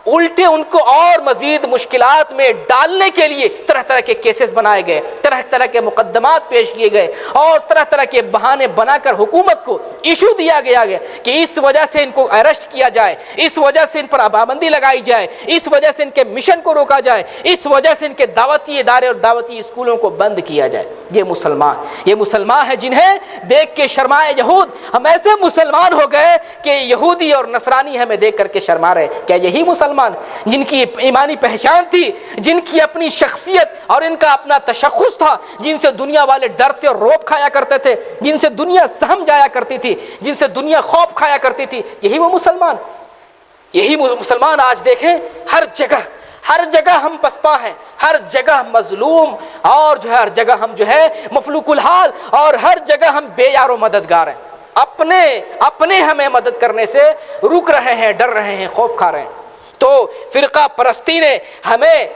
الٹے ان کو اور مزید مشکلات میں ڈالنے کے لیے طرح طرح کے کیسز بنائے گئے، طرح طرح کے مقدمات پیش کیے گئے، اور طرح طرح کے بہانے بنا کر حکومت کو ایشو دیا گیا کہ اس وجہ سے ان کو اریسٹ کیا جائے، اس وجہ سے ان پر پابندی لگائی جائے، اس وجہ سے ان کے مشن کو روکا جائے، اس وجہ سے ان کے دعوتی ادارے اور دعوتی اسکولوں کو بند کیا جائے۔ یہ مسلمان ہے جنہیں دیکھ کے شرمائے یہود۔ ہم ایسے مسلمان ہو گئے کہ یہودی اور نصرانی ہمیں دیکھ کر کے شرما رہے۔ کیا یہی مسلمان جن کی ایمانی پہچان تھی، جن کی اپنی شخصیت اور ان کا اپنا تشخص تھا، جن سے دنیا والے ڈرتے اور روب کھایا کرتے تھے، جن سے دنیا سہم جایا کرتی تھی، جن سے دنیا خوف کھایا کرتی تھی، یہی وہ مسلمان؟ یہی مسلمان آج دیکھیں ہر جگہ ہم پسپا ہیں، ہر جگہ مظلوم، اور ہر جگہ ہم مفلوک الحال، اور ہر جگہ ہم بے یار و مددگار ہیں، اپنے ہمیں مدد کرنے سے رک رہے ہیں، ڈر رہے ہیں، خوف کھا رہے ہیں۔ تو فرقہ پرستی نے ہمیں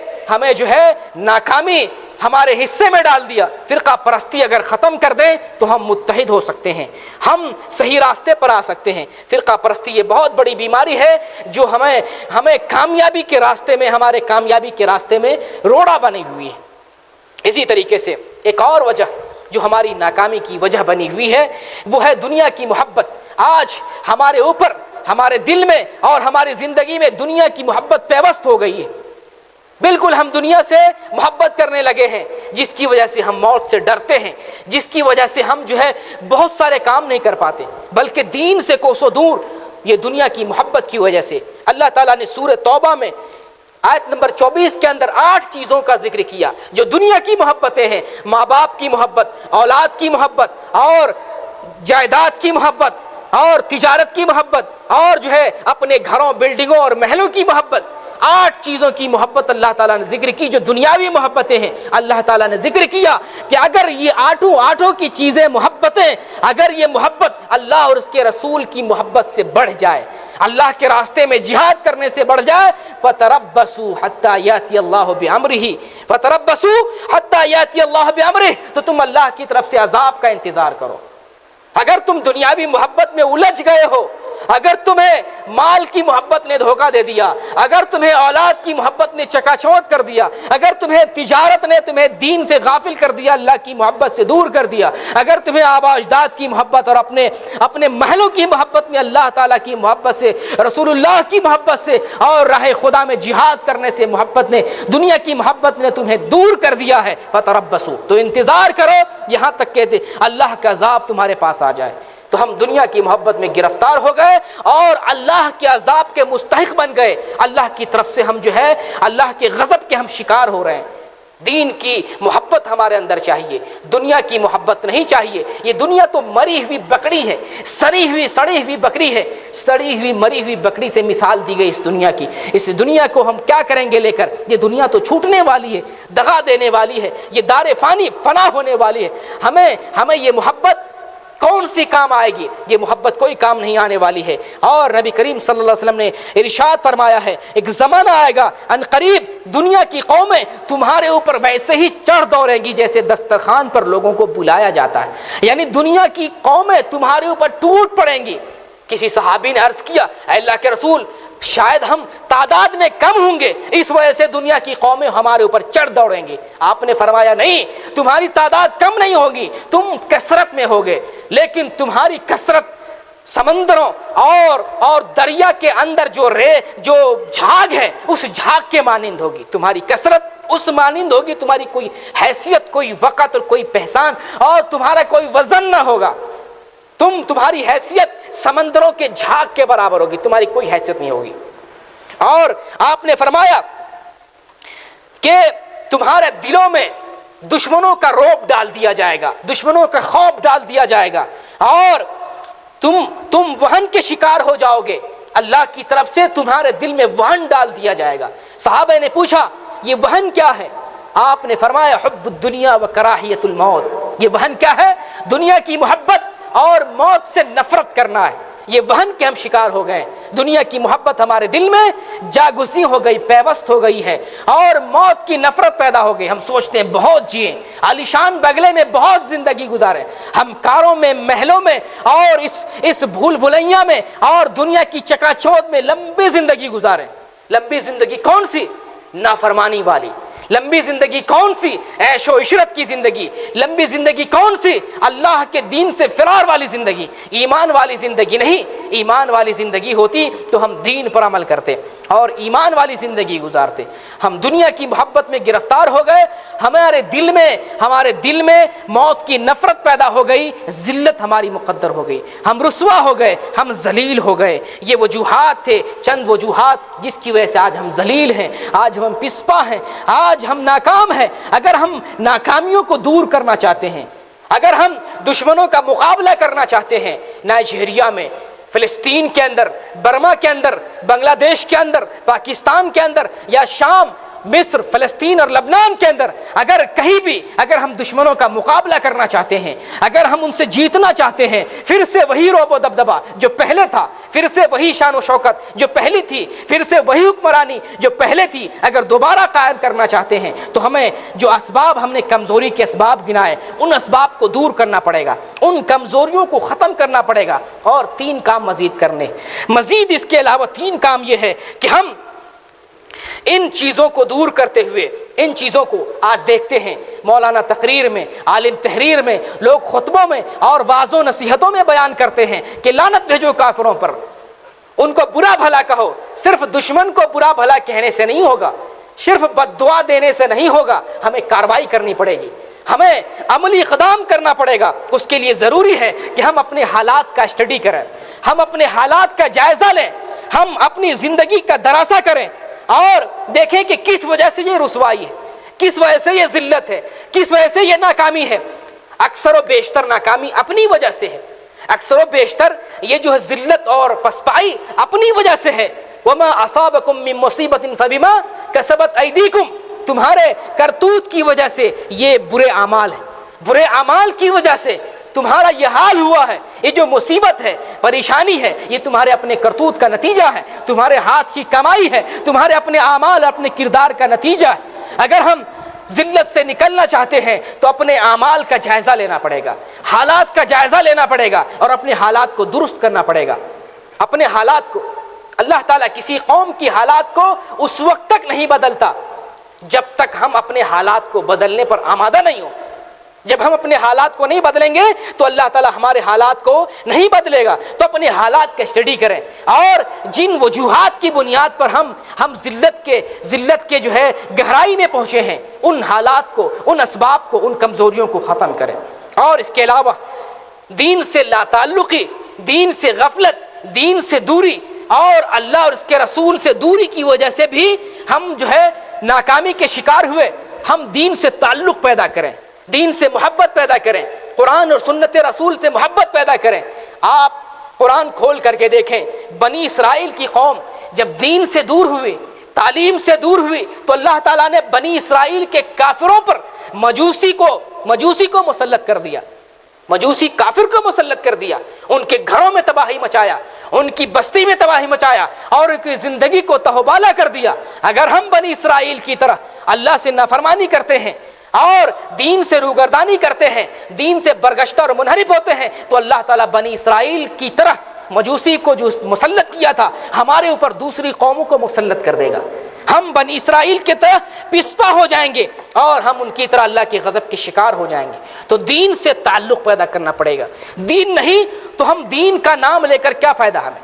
ناکامی ہمارے حصے میں ڈال دیا۔ فرقہ پرستی اگر ختم کر دیں تو ہم متحد ہو سکتے ہیں، ہم صحیح راستے پر آ سکتے ہیں۔ فرقہ پرستی یہ بہت بڑی بیماری ہے جو ہمیں کامیابی کے راستے میں، ہمارے کامیابی کے راستے میں روڑا بنی ہوئی ہے۔ اسی طریقے سے ایک اور وجہ جو ہماری ناکامی کی وجہ بنی ہوئی ہے وہ ہے دنیا کی محبت۔ آج ہمارے اوپر، ہمارے دل میں اور ہماری زندگی میں دنیا کی محبت پیوست ہو گئی ہے، بالکل ہم دنیا سے محبت کرنے لگے ہیں، جس کی وجہ سے ہم موت سے ڈرتے ہیں، جس کی وجہ سے ہم بہت سارے کام نہیں کر پاتے، بلکہ دین سے کوسوں دور، یہ دنیا کی محبت کی وجہ سے۔ اللہ تعالیٰ نے سورہ توبہ میں آیت نمبر 24 کے اندر 8 چیزوں کا ذکر کیا جو دنیا کی محبتیں ہیں، ماں باپ کی محبت، اولاد کی محبت، اور جائیداد کی محبت، اور تجارت کی محبت، اور اپنے گھروں، بلڈنگوں اور محلوں کی محبت۔ 8 چیزوں کی محبت اللہ تعالیٰ نے ذکر کی جو دنیاوی محبتیں ہیں۔ اللہ تعالیٰ نے ذکر کیا کہ اگر یہ آٹھوں کی چیزیں، محبتیں، اگر یہ محبت اللہ اور اس کے رسول کی محبت سے بڑھ جائے، اللہ کے راستے میں جہاد کرنے سے بڑھ جائے، فَتَرَبَّصُوا حَتَّى يَأْتِيَ اللَّهُ بِأَمْرِهِ فَتَرَبَّصُوا حَتَّى يَأْتِيَ اللَّهُ بِأَمْرِهِ، تو تم اللہ کی طرف سے عذاب کا انتظار کرو۔ اگر تم دنیاوی محبت میں الجھ گئے ہو، اگر تمہیں مال کی محبت نے دھوکہ دے دیا، اگر تمہیں اولاد کی محبت نے چکا چوند کر دیا، اگر تمہیں تجارت نے تمہیں دین سے غافل کر دیا، اللہ کی محبت سے دور کر دیا، اگر تمہیں آباء اجداد کی محبت اور اپنے محلوں کی محبت میں اللہ تعالیٰ کی محبت سے، رسول اللہ کی محبت سے اور راہ خدا میں جہاد کرنے سے محبت نے، دنیا کی محبت نے تمہیں دور کر دیا ہے، فتربصوا، تو انتظار کرو یہاں تک کہ اللہ کا عذاب تمہارے پاس آ جائے۔ تو ہم دنیا کی محبت میں گرفتار ہو گئے اور اللہ کے عذاب کے مستحق بن گئے، اللہ کی طرف سے ہم اللہ کے غضب کے ہم شکار ہو رہے ہیں۔ دین کی محبت ہمارے اندر چاہیے، دنیا کی محبت نہیں چاہیے۔ یہ دنیا تو مری ہوئی بکری ہے، سڑی ہوئی بکری ہے، سڑی ہوئی مری ہوئی بکری سے مثال دی گئی اس دنیا کی۔ اس دنیا کو ہم کیا کریں گے لے کر؟ یہ دنیا تو چھوٹنے والی ہے، دغا دینے والی ہے، یہ دار فنا ہونے والی ہے۔ ہمیں یہ محبت کون سی کام آئے گی؟ یہ محبت کوئی کام نہیں آنے والی ہے۔ اور نبی کریم صلی اللہ علیہ وسلم نے ارشاد فرمایا ہے، ایک زمانہ آئے گا ان قریب دنیا کی قومیں تمہارے اوپر ویسے ہی چڑھ دوڑیں گی جیسے دسترخوان پر لوگوں کو بلایا جاتا ہے، یعنی دنیا کی قومیں تمہارے اوپر ٹوٹ پڑیں گی۔ کسی صحابی نے عرض کیا، اے اللہ کے رسول، شاید ہم تعداد میں کم ہوں گے، اس وجہ سے دنیا کی قومیں ہمارے اوپر چڑھ دوڑیں گی۔ آپ نے فرمایا نہیں، تمہاری تعداد کم نہیں ہوگی، تم کثرت میں ہوگے، لیکن تمہاری کثرت سمندروں اور دریا کے اندر جو جھاگ ہے اس جھاگ کے مانند ہوگی۔ تمہاری کثرت اس مانند ہوگی، تمہاری کوئی حیثیت، کوئی وقت اور کوئی پہچان اور تمہارا کوئی وزن نہ ہوگا۔ تمہاری حیثیت سمندروں کے جھاگ کے برابر ہوگی، تمہاری کوئی حیثیت نہیں ہوگی۔ اور آپ نے فرمایا کہ تمہارے دلوں میں دشمنوں کا رعب ڈال دیا جائے گا، دشمنوں کا خوف ڈال دیا جائے گا، اور تم وہن کے شکار ہو جاؤ گے۔ اللہ کی طرف سے تمہارے دل میں وہن ڈال دیا جائے گا۔ صحابہ نے پوچھا، یہ وہن کیا ہے؟ آپ نے فرمایا، حب الدنیا و کراہیت الموت۔ یہ وہن کیا ہے؟ دنیا کی محبت اور موت سے نفرت کرنا ہے۔ یہ وہن کے ہم شکار ہو گئے، دنیا کی محبت ہمارے دل میں جاگزی ہو گئی، پیوست ہو گئی ہے، اور موت کی نفرت پیدا ہو گئی۔ ہم سوچتے ہیں بہت جئیں، عالیشان بنگلے میں بہت زندگی گزارے، ہم کاروں میں، محلوں میں اور اس بھول بھلیاں میں اور دنیا کی چکا چوند میں لمبی زندگی گزارے۔ لمبی زندگی کون سی؟ نافرمانی والی۔ لمبی زندگی کون سی؟ عیش و عشرت کی زندگی۔ لمبی زندگی کون سی؟ اللہ کے دین سے فرار والی زندگی، ایمان والی زندگی نہیں۔ ایمان والی زندگی ہوتی تو ہم دین پر عمل کرتے اور ایمان والی زندگی گزارتے۔ ہم دنیا کی محبت میں گرفتار ہو گئے، ہمارے دل میں موت کی نفرت پیدا ہو گئی، ذلت ہماری مقدر ہو گئی، ہم رسوا ہو گئے، ہم ذلیل ہو گئے۔ یہ وجوہات تھے، چند وجوہات جس کی وجہ سے آج ہم ذلیل ہیں، آج ہم پسپا ہیں، آج ہم ناکام ہیں۔ اگر ہم ناکامیوں کو دور کرنا چاہتے ہیں، اگر ہم دشمنوں کا مقابلہ کرنا چاہتے ہیں، نائجیریا میں، فلسطین کے اندر، برما کے اندر، بنگلہ دیش کے اندر، پاکستان کے اندر، یا شام، مصر، فلسطین اور لبنان کے اندر، اگر کہیں بھی اگر ہم دشمنوں کا مقابلہ کرنا چاہتے ہیں، اگر ہم ان سے جیتنا چاہتے ہیں، پھر سے وہی رعب و دبدبہ جو پہلے تھا، پھر سے وہی شان و شوکت جو پہلی تھی، پھر سے وہی حکمرانی جو پہلے تھی، اگر دوبارہ قائم کرنا چاہتے ہیں تو ہمیں جو اسباب ہم نے کمزوری کے اسباب گنائے، ان اسباب کو دور کرنا پڑے گا، ان کمزوریوں کو ختم کرنا پڑے گا، اور 3 کام مزید کرنے۔ مزید اس کے علاوہ 3 کام یہ ہے کہ ہم ان چیزوں کو دور کرتے ہوئے، ان چیزوں کو آج دیکھتے ہیں مولانا تقریر میں، عالم تحریر میں، لوگ خطبوں میں اور واعظ و نصیحتوں میں بیان کرتے ہیں کہ لعنت بھیجو کافروں پر، ان کو برا بھلا کہو۔ صرف دشمن کو برا بھلا کہنے سے نہیں ہوگا، صرف بد دعا دینے سے نہیں ہوگا، ہمیں کارروائی کرنی پڑے گی، ہمیں عملی اقدام کرنا پڑے گا۔ اس کے لیے ضروری ہے کہ ہم اپنے حالات کا اسٹڈی کریں، ہم اپنے حالات کا جائزہ لیں، ہم اپنی زندگی کا دراسہ کریں اور دیکھیں کہ کس وجہ سے یہ رسوائی ہے، کس وجہ سے یہ ذلت ہے، کس وجہ سے یہ ناکامی ہے۔ اکثر و بیشتر ناکامی اپنی وجہ سے ہے، اکثر و بیشتر یہ جو ہے ذلت اور پسپائی اپنی وجہ سے ہے۔ وما اصابکم من مصیبت فبما کسبت ایدیکم، تمہارے کرتوت کی وجہ سے یہ برے اعمال ہیں، برے اعمال کی وجہ سے تمہارا یہ حال ہوا ہے، یہ جو مصیبت ہے، پریشانی ہے، یہ تمہارے اپنے کرتوت کا نتیجہ ہے، تمہارے ہاتھ کی کمائی ہے، تمہارے اپنے اعمال، اپنے کردار کا نتیجہ ہے۔ اگر ہم ذلت سے نکلنا چاہتے ہیں تو اپنے اعمال کا جائزہ لینا پڑے گا، حالات کا جائزہ لینا پڑے گا اور اپنے حالات کو درست کرنا پڑے گا۔ اپنے حالات کو، اللہ تعالیٰ کسی قوم کی حالات کو اس وقت تک نہیں بدلتا جب تک ہم اپنے حالات کو بدلنے پر آمادہ نہیں ہوں۔ جب ہم اپنے حالات کو نہیں بدلیں گے تو اللہ تعالیٰ ہمارے حالات کو نہیں بدلے گا۔ تو اپنے حالات کا اسٹڈی کریں اور جن وجوہات کی بنیاد پر ہم ذلت کے جو ہے گہرائی میں پہنچے ہیں، ان حالات کو، ان اسباب کو، ان کمزوریوں کو ختم کریں۔ اور اس کے علاوہ دین سے لا تعلقی، دین سے غفلت، دین سے دوری اور اللہ اور اس کے رسول سے دوری کی وجہ سے بھی ہم جو ہے ناکامی کے شکار ہوئے، ہم دین سے تعلق پیدا کریں، دین سے محبت پیدا کریں، قرآن اور سنت رسول سے محبت پیدا کریں۔ آپ قرآن کھول کر کے دیکھیں، بنی اسرائیل کی قوم جب دین سے دور ہوئی، تعلیم سے دور ہوئی، تو اللہ تعالیٰ نے بنی اسرائیل کے کافروں پر مجوسی کو مسلط کر دیا، مجوسی کافر کو مسلط کر دیا، ان کے گھروں میں تباہی مچایا، ان کی بستی میں تباہی مچایا اور ان کی زندگی کو تہوبالا کر دیا۔ اگر ہم بنی اسرائیل کی طرح اللہ سے نافرمانی کرتے ہیں اور دین سے روگردانی کرتے ہیں، دین سے برگشتہ اور منحرف ہوتے ہیں، تو اللہ تعالیٰ بنی اسرائیل کی طرح مجوسی کو جو مسلط کیا تھا ہمارے اوپر دوسری قوموں کو مسلط کر دے گا۔ ہم بنی اسرائیل کی طرح پسپا ہو جائیں گے اور ہم ان کی طرح اللہ کے غضب کے شکار ہو جائیں گے۔ تو دین سے تعلق پیدا کرنا پڑے گا، دین نہیں تو ہم دین کا نام لے کر کیا فائدہ ہمیں؟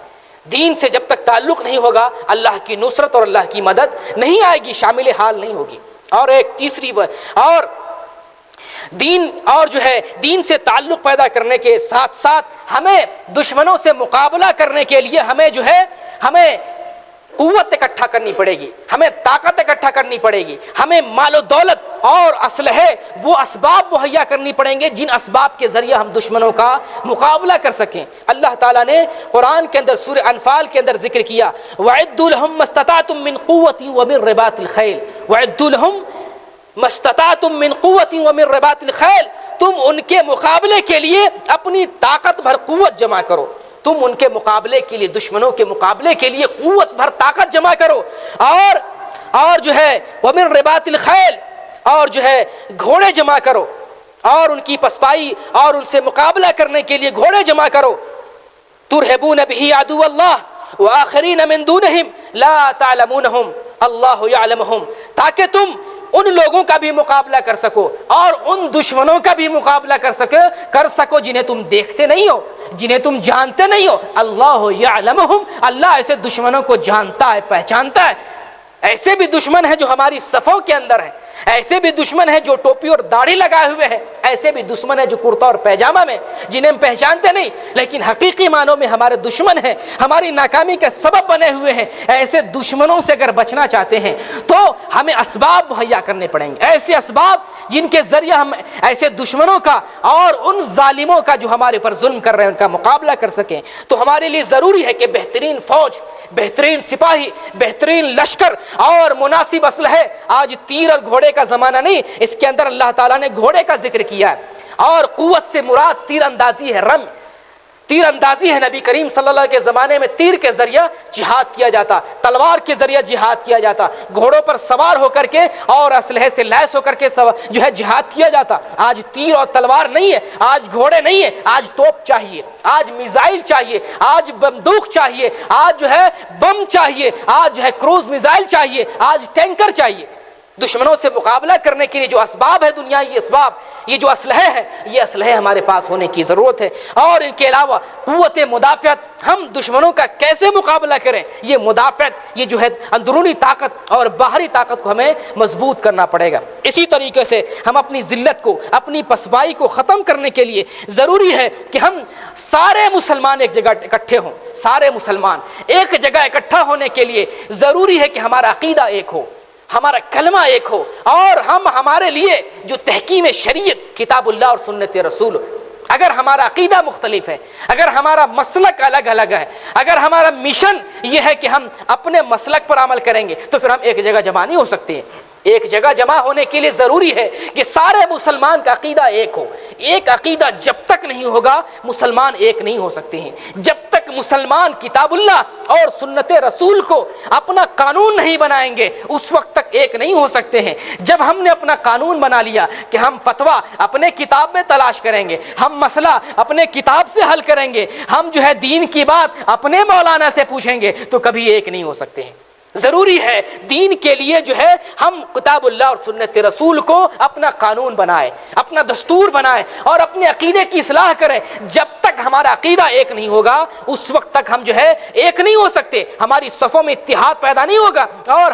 دین سے جب تک تعلق نہیں ہوگا اللہ کی نصرت اور اللہ کی مدد نہیں آئے گی، شامل حال نہیں ہوگی۔ اور ایک تیسری اور دین سے تعلق پیدا کرنے کے ساتھ ساتھ ہمیں دشمنوں سے مقابلہ کرنے کے لیے ہمیں قوت اکٹھا کرنی پڑے گی، ہمیں طاقت اکٹھا کرنی پڑے گی، ہمیں مال و دولت اور اسلحے وہ اسباب مہیا کرنی پڑیں گے جن اسباب کے ذریعے ہم دشمنوں کا مقابلہ کر سکیں۔ اللہ تعالیٰ نے قرآن کے اندر سورہ انفال کے اندر ذکر کیا، وَعِدُّوا لَهُم مَّا اسْتَطَعْتُم مِّن قُوَّةٍ وَمِن رِّبَاطِ الْخَيْلِ، وَعِدُّوا لَهُم مَّا اسْتَطَعْتُم مِّن قُوَّةٍ وَمِن رِّبَاطِ الْخَيْلِ، تم ان کے مقابلے کے لیے اپنی طاقت بھر قوت جمع کرو، تم ان کے مقابلے کے لیے، دشمنوں کے مقابلے کے لیے قوت بھر طاقت جمع کرو، اور وَمِن رِّبَاطِ الْخَيْلِ، اور گھوڑے جمع کرو، اور ان کی پسپائی اور ان سے مقابلہ کرنے کے لیے گھوڑے جمع کرو۔ ترہبون بہ عدو اللہ وآخرین من دونہم لا تعلمونہم اللہ یعلمہم، تاکہ تم ان لوگوں کا بھی مقابلہ کر سکو اور ان دشمنوں کا بھی مقابلہ کر سکو جنہیں تم دیکھتے نہیں ہو، جنہیں تم جانتے نہیں ہو۔ اللہ یعلمہم، اللہ ایسے دشمنوں کو جانتا ہے، پہچانتا ہے۔ ایسے بھی دشمن ہیں جو ہماری صفوں کے اندر ہیں، ایسے بھی دشمن ہیں جو ٹوپی اور داڑھی لگائے ہوئے ہیں، ایسے بھی دشمن ہیں جو کرتا اور پیجامہ میں، جنہیں ہم پہچانتے نہیں لیکن حقیقی معنوں میں ہمارے دشمن ہیں، ہماری ناکامی کا سبب بنے ہوئے ہیں۔ ایسے دشمنوں سے اگر بچنا چاہتے ہیں تو ہمیں اسباب مہیا کرنے پڑیں گے، ایسے اسباب جن کے ذریعے ہم ایسے دشمنوں کا اور ان ظالموں کا جو ہمارے پر ظلم کر رہے ہیں ان کا مقابلہ کر سکیں۔ تو ہمارے لیے ضروری ہے کہ بہترین فوج، بہترین سپاہی، بہترین لشکر اور مناسب اسلحے، آج تیر اور گھوڑے کا زمانہ نہیں، اس کے اندر اللہ تعالیٰ نے گھوڑے کا ذکر کیا ہے، اور قوت سے مراد تیر اندازی ہے، تیر اندازی ہے۔ نبی کریم صلی اللہ علیہ وسلم کے زمانے میں تیر کے ذریعہ جہاد کیا جاتا، تلوار کے ذریعہ جہاد کیا جاتا، گھوڑوں پر سوار ہو کر کے اور اسلحے سے لیس ہو کر کے جہاد کیا جاتا۔ آج تیر اور تلوار نہیں ہے، آج گھوڑے نہیں ہے، آج توپ چاہیے، آج میزائل چاہیے، آج بندوق چاہیے، آج بم چاہیے، آج کروز میزائل چاہیے، آج ٹینکر چاہیے۔ دشمنوں سے مقابلہ کرنے کے لیے جو اسباب ہے دنیا، یہ اسباب، یہ جو اسلحے ہیں، یہ اسلحے ہمارے پاس ہونے کی ضرورت ہے۔ اور ان کے علاوہ قوت مدافعت، ہم دشمنوں کا کیسے مقابلہ کریں، یہ مدافعت، یہ اندرونی طاقت اور باہری طاقت کو ہمیں مضبوط کرنا پڑے گا۔ اسی طریقے سے ہم اپنی ذلت کو، اپنی پسپائی کو ختم کرنے کے لیے ضروری ہے کہ ہم سارے مسلمان ایک جگہ اکٹھے ہوں۔ سارے مسلمان ایک جگہ اکٹھا ہونے کے لیے ضروری ہے کہ ہمارا عقیدہ ایک ہو، ہمارا کلمہ ایک ہو، اور ہمارے لیے جو تحکیم شریعت کتاب اللہ اور سنت رسول، اگر ہمارا عقیدہ مختلف ہے، اگر ہمارا مسلک الگ الگ ہے، اگر ہمارا مشن یہ ہے کہ ہم اپنے مسلک پر عمل کریں گے، تو پھر ہم ایک جگہ جمع نہیں ہو سکتے ہیں۔ ایک جگہ جمع ہونے کے لیے ضروری ہے کہ سارے مسلمان کا عقیدہ ایک ہو۔ ایک عقیدہ جب تک نہیں ہوگا مسلمان ایک نہیں ہو سکتے ہیں۔ جب تک مسلمان کتاب اللہ اور سنت رسول کو اپنا قانون نہیں بنائیں گے اس وقت تک ایک نہیں ہو سکتے ہیں۔ جب ہم نے اپنا قانون بنا لیا کہ ہم فتویٰ اپنے کتاب میں تلاش کریں گے، ہم مسئلہ اپنے کتاب سے حل کریں گے، ہم دین کی بات اپنے مولانا سے پوچھیں گے، تو کبھی ایک نہیں ہو سکتے ہیں۔ ضروری ہے دین کے لیے ہم کتاب اللہ اور سنت رسول کو اپنا قانون بنائے، اپنا دستور بنائے اور اپنے عقیدے کی اصلاح کریں۔ جب تک ہمارا عقیدہ ایک نہیں ہوگا اس وقت تک ہم ایک نہیں ہو سکتے، ہماری صفوں میں اتحاد پیدا نہیں ہوگا اور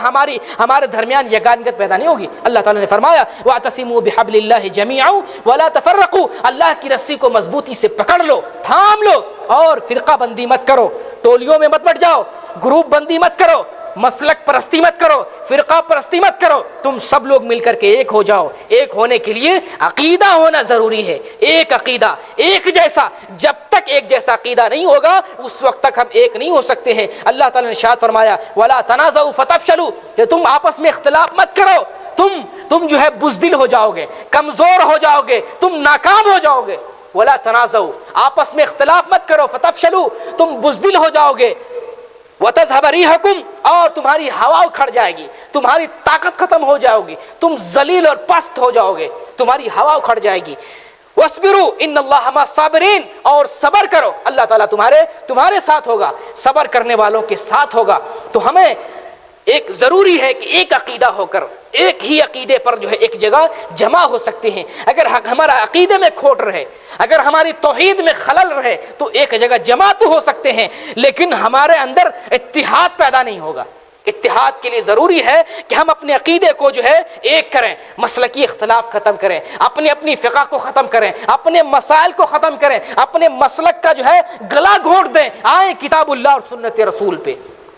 ہمارے درمیان یگانگت پیدا نہیں ہوگی۔ اللہ تعالیٰ نے فرمایا وَاعْتَصِمُوا بِحَبْلِ اللَّهِ جَمِيعًا وَلَا تَفَرَّقُوا، اللہ کی رسی کو مضبوطی سے پکڑ لو، تھام لو اور فرقہ بندی مت کرو، ٹولیوں میں مت بٹ جاؤ، گروپ بندی مت کرو، مسلک پرستی مت کرو، فرقہ پرستی مت کرو، تم سب لوگ مل کر کے ایک ہو جاؤ۔ ایک ہونے کے لیے عقیدہ ہونا ضروری ہے، ایک عقیدہ، ایک جیسا۔ جب تک ایک جیسا عقیدہ نہیں ہوگا اس وقت تک ہم ایک نہیں ہو سکتے ہیں۔ اللہ تعالیٰ نے ارشاد فرمایا وَلَا تَنَازَعُوا فَتَفْشَلُوا، کہ تم آپس میں اختلاف مت کرو، تم جو ہے بزدل ہو جاؤ گے، کمزور ہو جاؤ گے، تم ناکام ہو جاؤ گے۔ وَلَا تَنَازَعُوا، آپس میں اختلاف مت کرو، فَتَفْشَلُوا، تم بزدل ہو جاؤ گے، وَتَذْهَبَ رِيحُكُمْ، اور تمہاری ہوا اکھڑ جائے گی، تمہاری طاقت ختم ہو جائے گی، تم ذلیل اور پست ہو جاؤ گے، تمہاری ہوا اکھڑ جائے گی۔ وَاصْبِرُوا إِنَّ اللَّهَ مَعَ الصَّابِرِينَ، اور صبر کرو، اللہ تعالیٰ تمہارے ساتھ ہوگا، صبر کرنے والوں کے ساتھ ہوگا۔ تو ہمیں ایک ضروری ہے کہ ایک عقیدہ ہو کر ایک ہی عقیدے پر جو ہے ایک جگہ جمع ہو سکتے ہیں۔ اگر ہمارا عقیدے میں کھوٹ رہے، اگر ہماری توحید میں خلل رہے تو ایک جگہ جمع تو ہو سکتے ہیں لیکن ہمارے اندر اتحاد پیدا نہیں ہوگا۔ اتحاد کے لیے ضروری ہے کہ ہم اپنے عقیدے کو جو ہے ایک کریں، مسلکی اختلاف ختم کریں، اپنی فقہ کو ختم کریں، اپنے مسائل کو ختم کریں، اپنے مسلک کا جو ہے گلا گھونٹ دیں، آئیں کتاب اللہ اور سنت رسول پہ،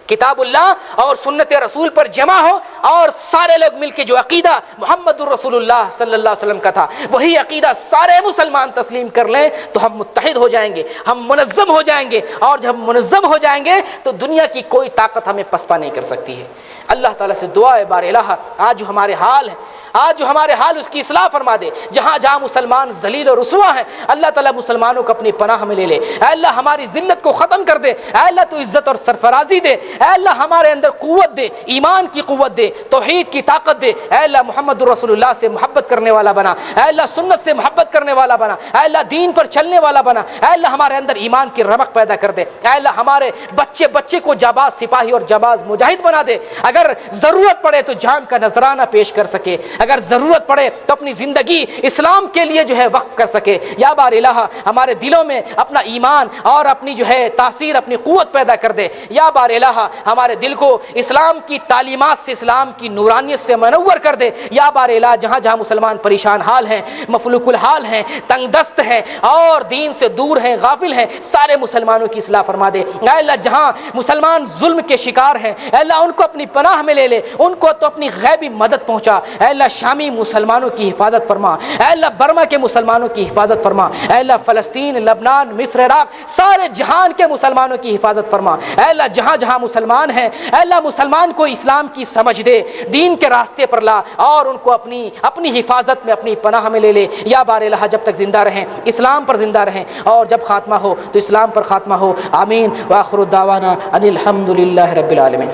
کتاب اللہ اور سنت رسول پر جمع ہو، اور سارے لوگ مل کے جو عقیدہ محمد الرسول اللہ صلی اللہ علیہ وسلم کا تھا وہی عقیدہ سارے مسلمان تسلیم کر لیں تو ہم متحد ہو جائیں گے، ہم منظم ہو جائیں گے، اور جب ہم منظم ہو جائیں گے تو دنیا کی کوئی طاقت ہمیں پسپا نہیں کر سکتی ہے۔ اللہ تعالیٰ سے دعا ہے بار الہ، آج جو ہمارے حال ہے، آج جو ہمارے حال اس کی اصلاح فرما دے۔ جہاں جہاں مسلمان ذلیل اور رسوا ہیں اللہ تعالیٰ مسلمانوں کو اپنی پناہ میں لے لے۔ اے اللہ ہماری ذلت کو ختم کر دے، اے اللہ تو عزت اور سرفرازی دے، اے اللہ ہمارے اندر قوت دے، ایمان کی قوت دے، توحید کی طاقت دے، اے اللہ محمد رسول اللہ سے محبت کرنے والا بنا، اے اللہ سنت سے محبت کرنے والا بنا، اے اللہ دین پر چلنے والا بنا، اے اللہ ہمارے اندر ایمان کی رمق پیدا کر دے، اے اللہ ہمارے بچے کو جاباز سپاہی اور جاباز مجاہد بنا دے، اگر ضرورت پڑے تو جان کا نذرانہ پیش کر سکے، اگر ضرورت پڑے تو اپنی زندگی اسلام کے لیے جو ہے وقف کر سکے۔ یا بار الہ ہمارے دلوں میں اپنا ایمان اور اپنی جو ہے تاثیر، اپنی قوت پیدا کر دے۔ یا بار الہ ہمارے دل کو اسلام کی تعلیمات سے، اسلام کی نورانیت سے منور کر دے۔ یا بار الہ جہاں جہاں مسلمان پریشان حال ہیں، مفلوک الحال ہیں، تنگ دست ہیں اور دین سے دور ہیں، غافل ہیں، سارے مسلمانوں کی اصلاح فرما دے۔ اے اللہ جہاں مسلمان ظلم کے شکار ہیں اے اللہ ان کو اپنی پناہ میں لے لے، ان کو تو اپنی غیبی مدد پہنچا۔ اے اللہ شامی مسلمانوں کی حفاظت فرما، اے اللہ برما کے مسلمانوں کی حفاظت فرما، اے اللہ فلسطین، لبنان، مصر، عراق، سارے جہان کے مسلمانوں کی حفاظت فرما۔ اے اللہ جہاں جہاں مسلمان ہیں اے اللہ مسلمان کو اسلام کی سمجھ دے، دین کے راستے پر لا، اور ان کو اپنی حفاظت میں، اپنی پناہ میں لے لے۔ یا بار الہ جب تک زندہ رہیں اسلام پر زندہ رہیں، اور جب خاتمہ ہو تو اسلام پر خاتمہ ہو۔ آمین۔ وآخر الدعوانا ان الحمد للہ رب العالمین۔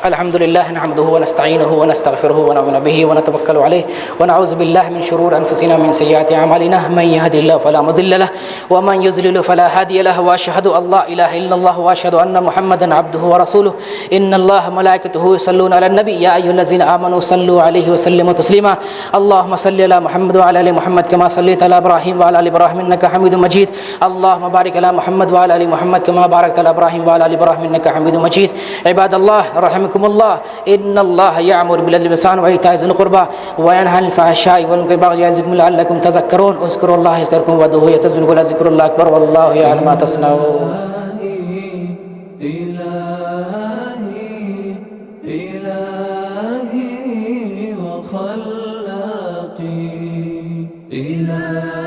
الحمد لله نحمده ونستعينه ونستغفره ونؤمن به ونتوكل عليه ونعوذ بالله من شرور أنفسنا ومن سيئات أعمالنا من يهده الله فلا مضل له ومن يضلل فلا هادي له وأشهد أن لا إله إلا الله وأشهد أن محمدا عبده ورسوله إن الله ملائكته يصلون على النبي يا أيها الذين آمنوا صلوا عليه وسلموا تسليما اللهم صل على محمد وعلى آل محمد كما صليت على إبراهيم وعلى آل إبراهيم إنك حميد مجيد اللهم بارك على محمد وعلى آل محمد كما باركت على إبراهيم وعلى آل إبراهيم إنك حميد مجيد عباد الله رحمكم الله إن الله يأمر بالعدل والإحسان وإيتاء ذي القربى وينهى عن الفحشاء والمنكر والبغي يعظكم لعلكم تذكرون اذكروا الله يذكركم وادعوه يستجب لكم ولذكر الله أكبر والله يعلم ما تصنعون إلهي وخلاقي إلهي